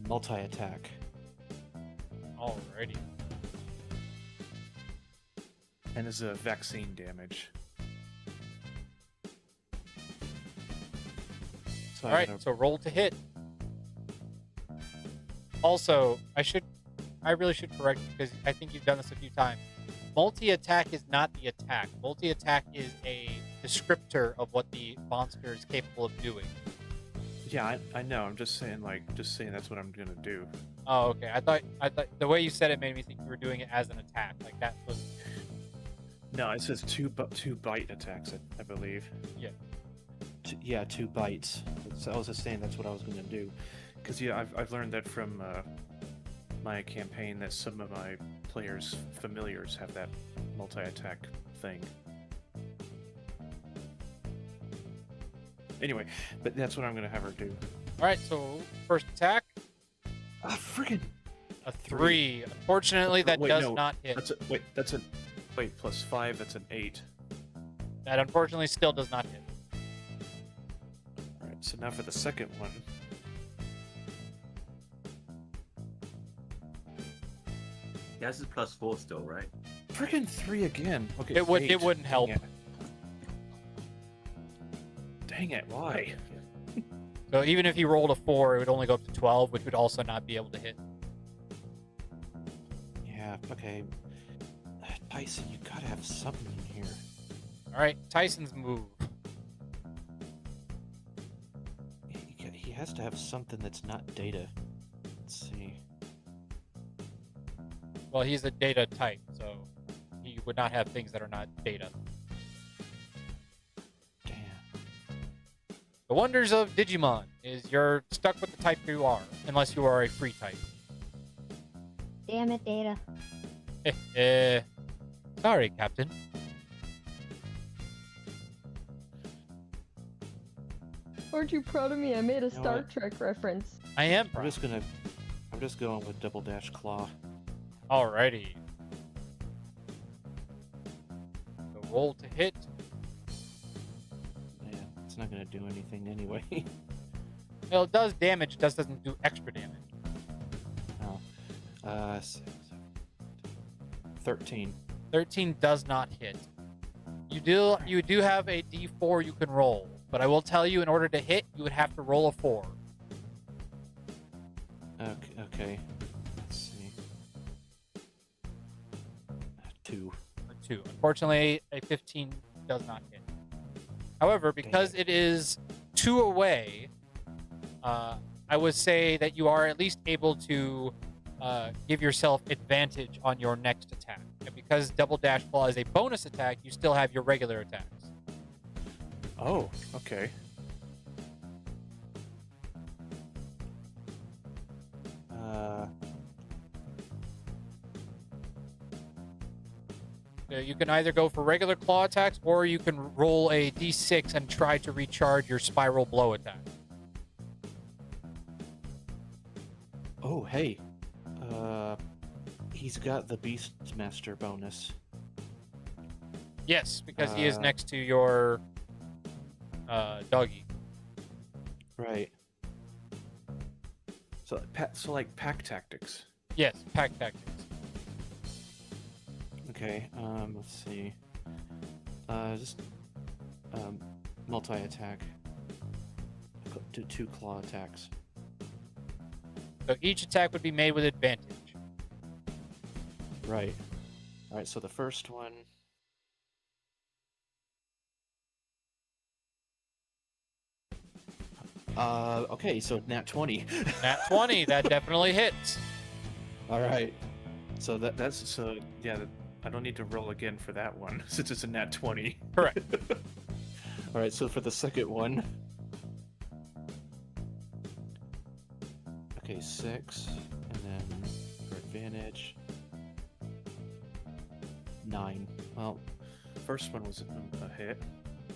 C: multi-attack.
B: Alrighty.
C: And is a vaccine damage. So
B: Alright, so roll to hit. Also, I really should correct you because I think you've done this a few times. Multi-attack is not the attack. Multi-attack is a descriptor of what the monster is capable of doing.
C: Yeah, I know. I'm just saying, that's what I'm gonna do.
B: Oh, okay. I thought the way you said it made me think you were doing it as an attack. Like that was.
C: No, it says two bite attacks, I believe.
B: Yeah.
C: 2 bites. So I was just saying that's what I was gonna do. Because I've learned that from my campaign that some of my players' familiars have that multi-attack thing. Anyway, but that's what I'm gonna have her do.
B: Alright, so first attack,
C: Ah, friggin'!
B: a 3. Unfortunately, that
C: Wait,
B: does
C: no,
B: not hit.
C: Wait, plus 5. That's an 8.
B: That unfortunately still does not hit.
C: All right. So now for the second one.
E: Yeah, this is +4 still, right?
C: Friggin' 3 again. Okay.
B: It
C: eight.
B: wouldn't help.
C: Dang it! Why?
B: So even if you rolled a 4, it would only go up to 12, which would also not be able to hit.
C: Yeah. Okay. Tyson, you gotta have something in here.
B: Alright, Tyson's move.
C: He has to have something that's not data. Let's see.
B: Well, he's a data type, so he would not have things that are not data.
C: Damn.
B: The wonders of Digimon is you're stuck with the type you are, unless you are a free type.
D: Damn it, Data.
B: Sorry, Captain.
D: Aren't you proud of me? I made a
C: know
D: Star
C: what?
D: Trek reference.
B: I am
C: I'm
B: proud.
C: just going with double dash claw.
B: Alrighty. The roll to hit.
C: Yeah, it's not gonna do anything anyway.
B: Well, it does damage, it just doesn't do extra damage.
C: Oh. 13.
B: 13 does not hit. You do have a D4 you can roll, but I will tell you, in order to hit, you would have to roll a 4.
C: Okay. Let's see. 2.
B: A 2. Unfortunately, a 15 does not hit. However, because it is 2 away, I would say that you are at least able to give yourself advantage on your next attack. And because Double Dash Claw is a bonus attack, you still have your regular attacks.
C: Oh, okay.
B: You can either go for regular claw attacks, or you can roll a d6 and try to recharge your spiral blow attack.
C: Oh, hey. He's got the Beastmaster bonus.
B: Yes, because he is next to your doggy.
C: Right. So like pack tactics.
B: Yes, pack tactics.
C: Okay, let's see. Just multi-attack. Do 2 claw attacks.
B: So each attack would be made with advantage.
C: Right. Alright, so the first one. Okay, so nat 20.
B: Nat 20, that definitely hits.
C: Alright. So yeah, I don't need to roll again for that one, since it's a nat 20.
B: Correct.
C: Alright, so for the second one. Okay, 6, and then for advantage, 9. Well, first one was a hit.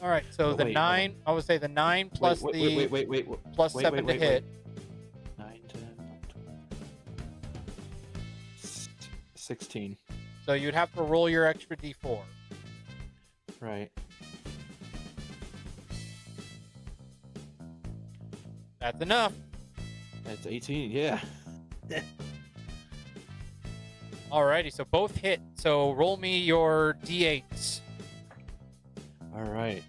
B: All right, so
C: Oh,
B: the
C: wait,
B: 9, I would say the 9 plus
C: wait,
B: plus 7 to hit.
C: 9, 10, 16.
B: So you'd have to roll your extra d4.
C: Right.
B: That's enough.
C: That's 18, yeah.
B: Alrighty, so both hit. So roll me your d8s.
C: Alright.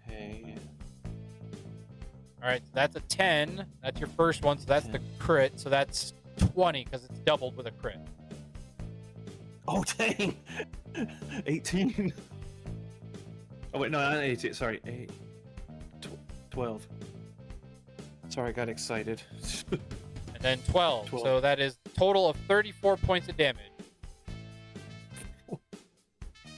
C: Okay.
B: Alright, so that's a 10. That's your first one, so that's the crit. So that's 20, because it's doubled with a crit.
C: Oh, dang! 18. Oh, wait, no, not 18. Sorry, 8. 12. Sorry, I got excited.
B: And then 12.
C: 12.
B: So that is a total of 34 points of damage.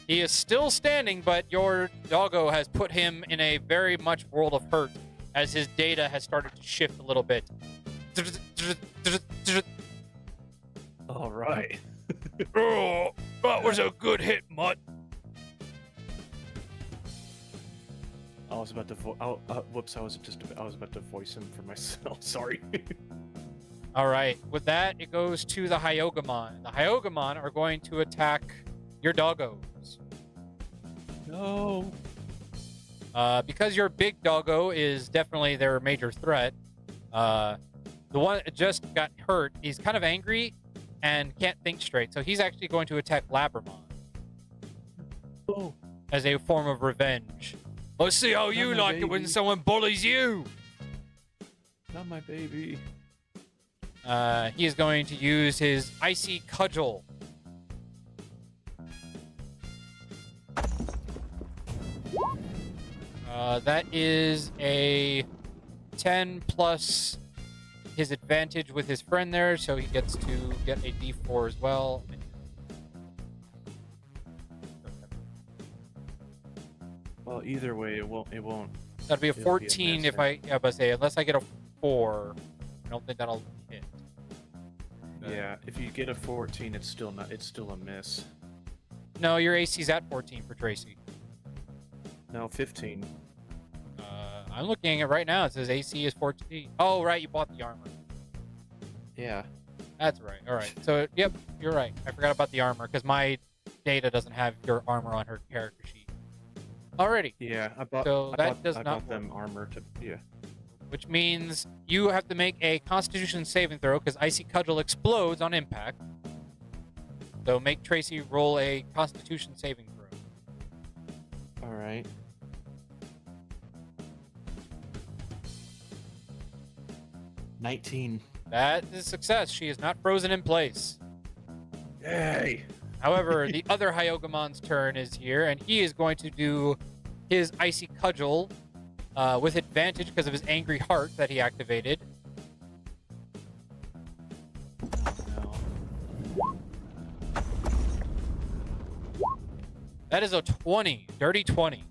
B: He is still standing, but your doggo has put him in a very much world of hurt as his data has started to shift a little bit.
C: All right.
B: Oh, that was a good hit, Mutt.
C: I was about to whoops! I was about to voice him for myself. Sorry.
B: All right. With that, it goes to the Hyogamon. The Hyogamon are going to attack your doggos.
C: No.
B: Because your big doggo is definitely their major threat. The one that just got hurt, he's kind of angry and can't think straight. So he's actually going to attack Labramon
C: Oh.
B: as a form of revenge. Let's see how you
C: my
B: like it when
C: baby.
B: someone bullies you.
C: Not my baby.
B: He is going to use his Icy Cudgel. That is a 10 plus his advantage with his friend there, so he gets to get a d4 as well.
C: Well, either way, it won't.
B: That'd be a
C: It'll be a
B: 14
C: miss,
B: if I say, unless I get a 4. I don't think that'll hit.
C: Yeah, if you get a 14, it's still a miss.
B: No, your AC's at 14 for Tracy.
C: No, 15.
B: I'm looking at it right now. It says AC is 14. Oh, right, you bought the armor.
C: Yeah.
B: That's right. All right. So, yep, you're right. I forgot about the armor because my data doesn't have your armor on her character sheet. Alrighty.
C: Yeah, I bought.
B: So
C: I
B: that
C: bought,
B: does
C: I
B: not
C: bought them armor to. Yeah.
B: Which means you have to make a Constitution saving throw because Icy Cudgel explodes on impact. So make Tracy roll a Constitution saving throw.
C: All right. $19.
B: That is success. She is not frozen in place.
C: Hey!
B: However, the other Hyogamon's turn is here, and he is going to do his Icy Cudgel with advantage because of his Angry Heart that he activated.
C: No.
B: That is a 20. Dirty 20.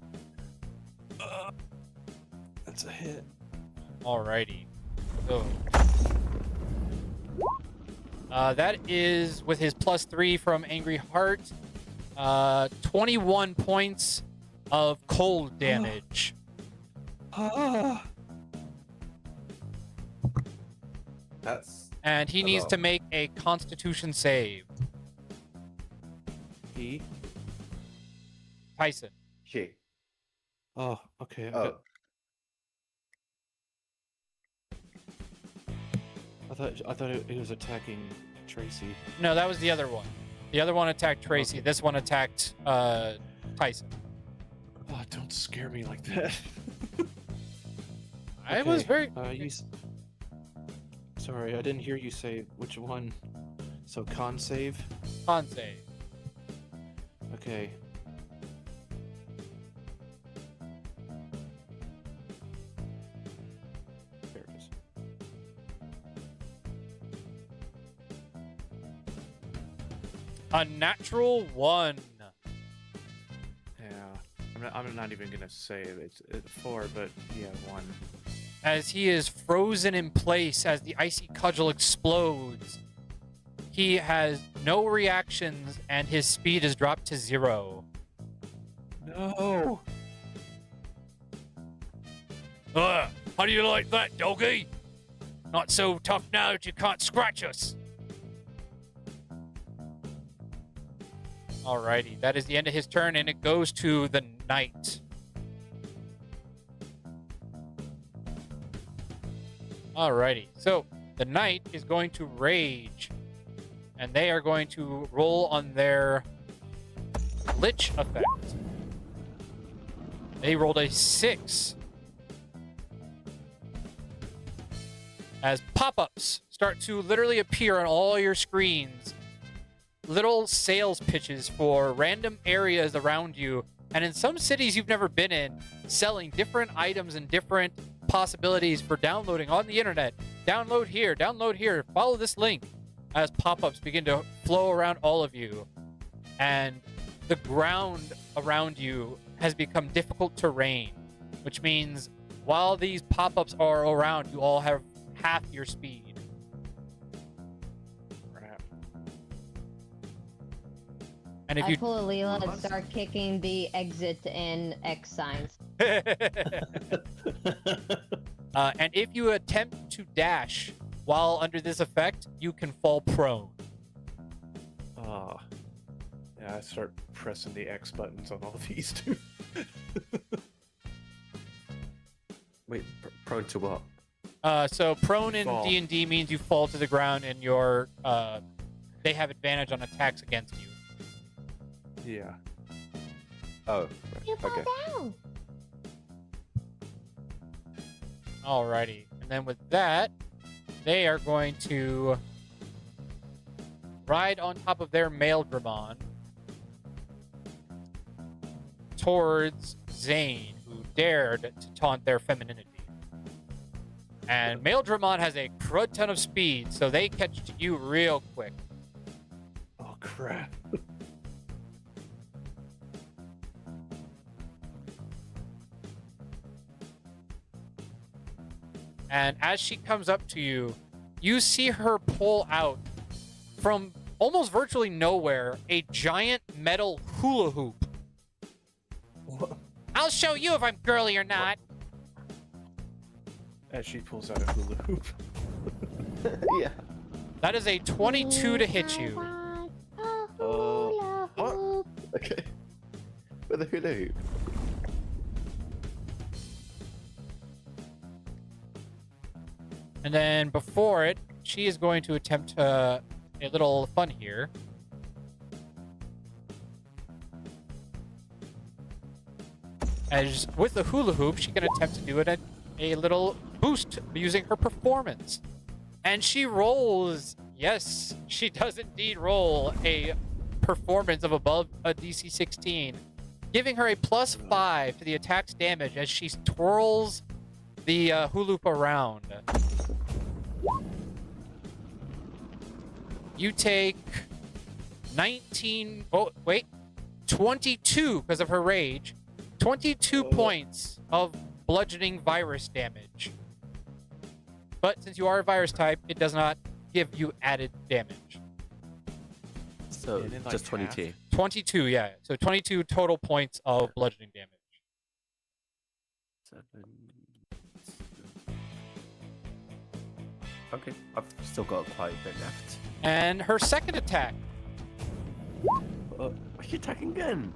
C: That's a hit.
B: Alrighty. So. That is with his +3 from Angry Heart. 21 points of cold damage.
E: That's
B: And he needs
E: lot.
B: to make a Constitution save.
C: He?
B: Tyson.
E: she.
C: Oh, okay.
E: Oh,
C: I thought it was attacking Tracy.
B: No, that was the other one. The other one attacked Tracy.
C: Okay.
B: This one attacked Tyson.
C: Oh, don't scare me like that.
B: I was very...
C: Sorry, I didn't hear you say which one. So con save?
B: Con save.
C: Okay. There it is.
B: A natural 1.
C: Yeah. I'm not even gonna say it's 4, but yeah, 1.
B: As he is frozen in place as the Icy Cudgel explodes. He has no reactions and his speed is dropped to 0.
C: No!
B: How do you like that, doggy? Not so tough now that you can't scratch us. Alrighty, that is the end of his turn, and it goes to the knight. Alrighty, so the knight is going to rage, and they are going to roll on their Lich effect. They rolled a 6. As pop-ups start to literally appear on all your screens, little sales pitches for random areas around you, and in some cities you've never been in, selling different items and different possibilities for downloading on the internet. Download here, follow this link, as pop-ups begin to flow around all of you. And the ground around you has become difficult terrain, which means while these pop-ups are around, you all have half your speed.
C: Crap.
B: And if
D: I
B: you
D: pull a Leela and start kicking the exit and X signs.
B: and if you attempt to dash while under this effect, you can fall prone.
C: Oh. Yeah, I start pressing the X buttons on all these too.
E: wait, prone to what?
B: So prone in
C: Fall.
B: D&D means you fall to the ground and your they have advantage on attacks against you.
C: Yeah.
F: Oh,
D: You fall
F: okay.
D: down.
B: Alrighty. And then with that, they are going to ride on top of their male Dramon towards Zane, who dared to taunt their femininity. And male Dramon has a crud ton of speed, so they catch to you real quick.
C: Oh crap.
B: And as she comes up to you, you see her pull out from almost virtually nowhere a giant metal hula hoop.
C: What?
B: I'll show you if I'm girly or not.
C: As she pulls out a hula hoop.
F: Yeah.
B: That is a 22 to hit you.
F: What? Okay. With a hula hoop.
B: And then before it, she is going to attempt a little fun here. As with the hula hoop, she can attempt to do it at a little boost using her performance. And she rolls Yes, she does indeed roll a performance of above a DC 16, giving her a +5 to the attack's damage as she twirls the hooloop around. You take 22 because of her rage, 22 points of bludgeoning virus damage. But since you are a virus type, it does not give you added damage.
G: So
C: And then, like,
G: just 22.
B: 22, yeah. So 22 total points of bludgeoning damage.
G: 7. Okay, I've still got quite a bit left.
B: And her second attack,
G: Are you attacking again?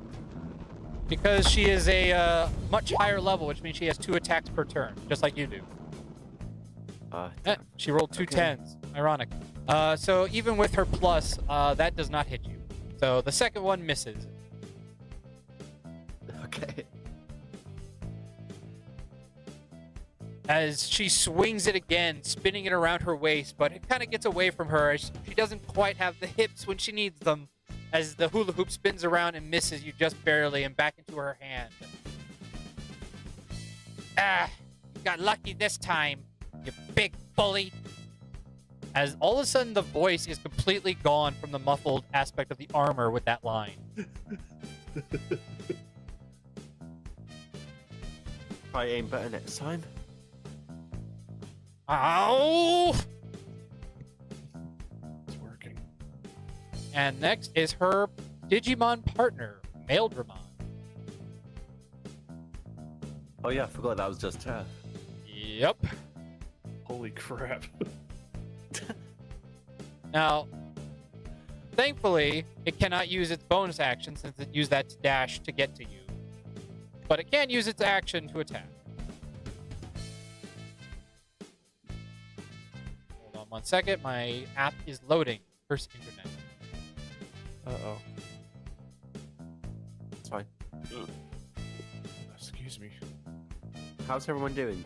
B: because she is a much higher level, which means she has 2 attacks per turn, just like you do. She rolled 2
G: Okay.
B: 10s. Ironic. So even with her plus, that does not hit you. So the second one misses.
G: Okay.
B: As she swings it again, spinning it around her waist, but it kind of gets away from her as she doesn't quite have the hips when she needs them, as the hula hoop spins around and misses you just barely and back into her hand. Ah, you got lucky this time, you big bully. As all of a sudden the voice is completely gone from the muffled aspect of the armor with that line.
G: Try aim better next time.
B: Ow!
C: It's working.
B: And next is her Digimon partner, Maildramon.
G: Oh yeah, I forgot that was just her.
B: Yep.
C: Holy crap.
B: Now, thankfully, it cannot use its bonus action since it used that dash to get to you. But it can use its action to attack. Hold on 1 second. My app is loading. First internet.
C: Uh-oh.
G: It's fine.
C: Excuse me.
G: How's everyone doing?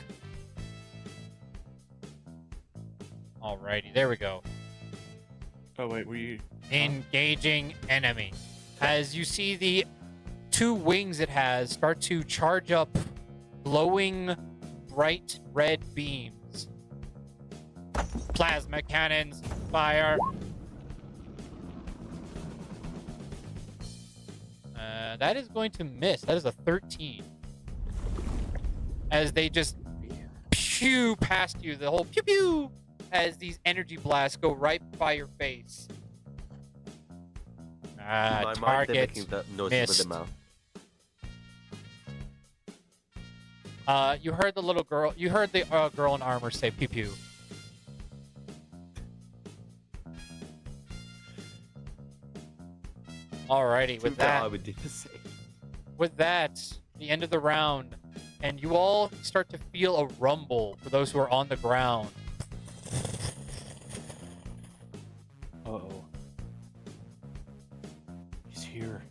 B: Alrighty, there we go.
C: Oh, wait, we...
B: Engaging enemy. As you see the 2 wings it has start to charge up glowing bright red beams. Plasma cannons, fire. That is going to miss. That is a 13. As they just pew past you, the whole pew pew, as these energy blasts go right by your face.
G: In my mind, they're
B: Target
G: making that noises with
B: missed.
G: their mouth.
B: You heard the little girl. You heard the girl in armor say pew pew. Alrighty, with
G: I
B: that,
G: would do the same.
B: the end of the round, and you all start to feel a rumble for those who are on the ground.
C: Uh-oh. He's here.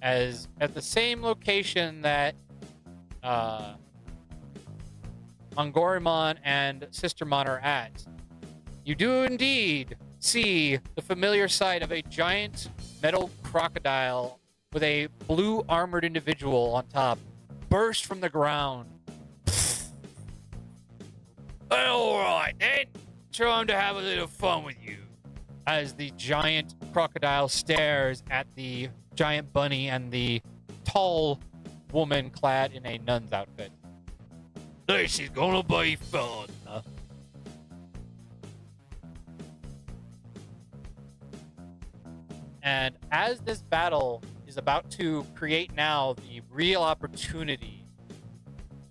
B: As at the same location that Angorimon and Sistermon are at, you do indeed see the familiar sight of a giant metal crocodile with a blue armored individual on top burst from the ground. All right, then. Trying to have a little fun with you. As the giant crocodile stares at the giant bunny and the tall woman clad in a nun's outfit. This is gonna be fun. And as this battle is about to create now the real opportunity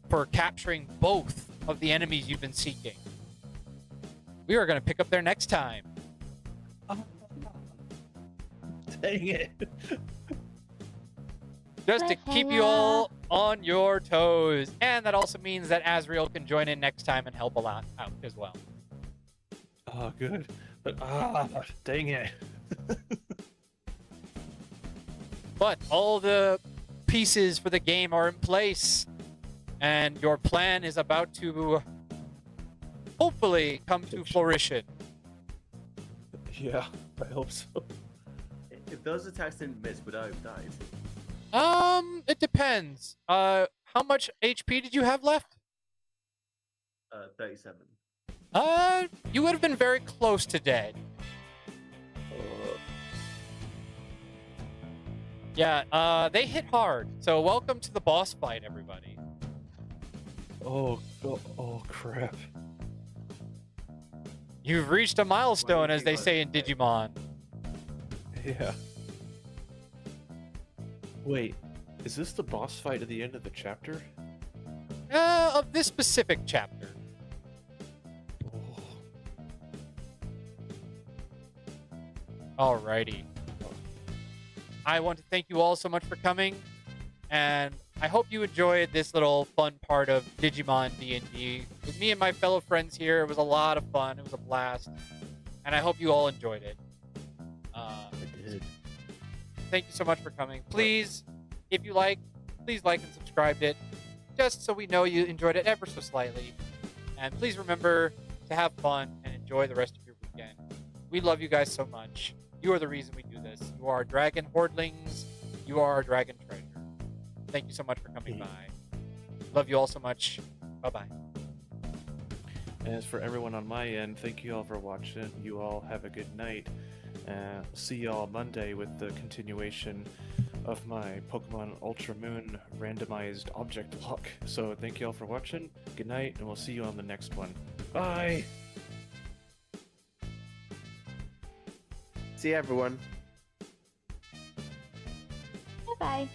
B: for capturing both of the enemies you've been seeking, we are going to pick up there next time.
C: Dang it.
B: Just to keep you all on your toes. And that also means that Azrael can join in next time and help a lot out as well.
C: Oh, good. But, dang it.
B: But all the pieces for the game are in place, and your plan is about to hopefully come to fruition.
C: Yeah, I hope so.
E: If those attacks didn't miss, would I have died?
B: It depends. How much HP did you have left?
E: 37.
B: You would have been very close to dead. Yeah, they hit hard. So welcome to the boss fight, everybody.
C: Oh, crap.
B: You've reached a milestone, as they
E: think
B: say in Digimon.
C: Yeah. Wait, is this the boss fight at the end of the chapter?
B: Of this specific chapter.
C: Oh.
B: Alrighty. I want to thank you all so much for coming, and I hope you enjoyed this little fun part of Digimon D&D. With me and my fellow friends here, it was a lot of fun. It was a blast, and I hope you all enjoyed it.
C: I did.
B: Thank you so much for coming. Please, if you like, please like and subscribe it, just so we know you enjoyed it ever so slightly. And please remember to have fun and enjoy the rest of your weekend. We love you guys so much. You are the reason we do this. You are our dragon hoardlings. You are our dragon treasure. Thank you so much for coming by. Love you all so much. Bye-bye.
C: As for everyone on my end, thank you all for watching. You all have a good night. See y'all Monday with the continuation of my Pokemon Ultra Moon randomized object lock. So thank you all for watching. Good night, and we'll see you on the next one. Bye!
F: See you, everyone.
D: Bye bye.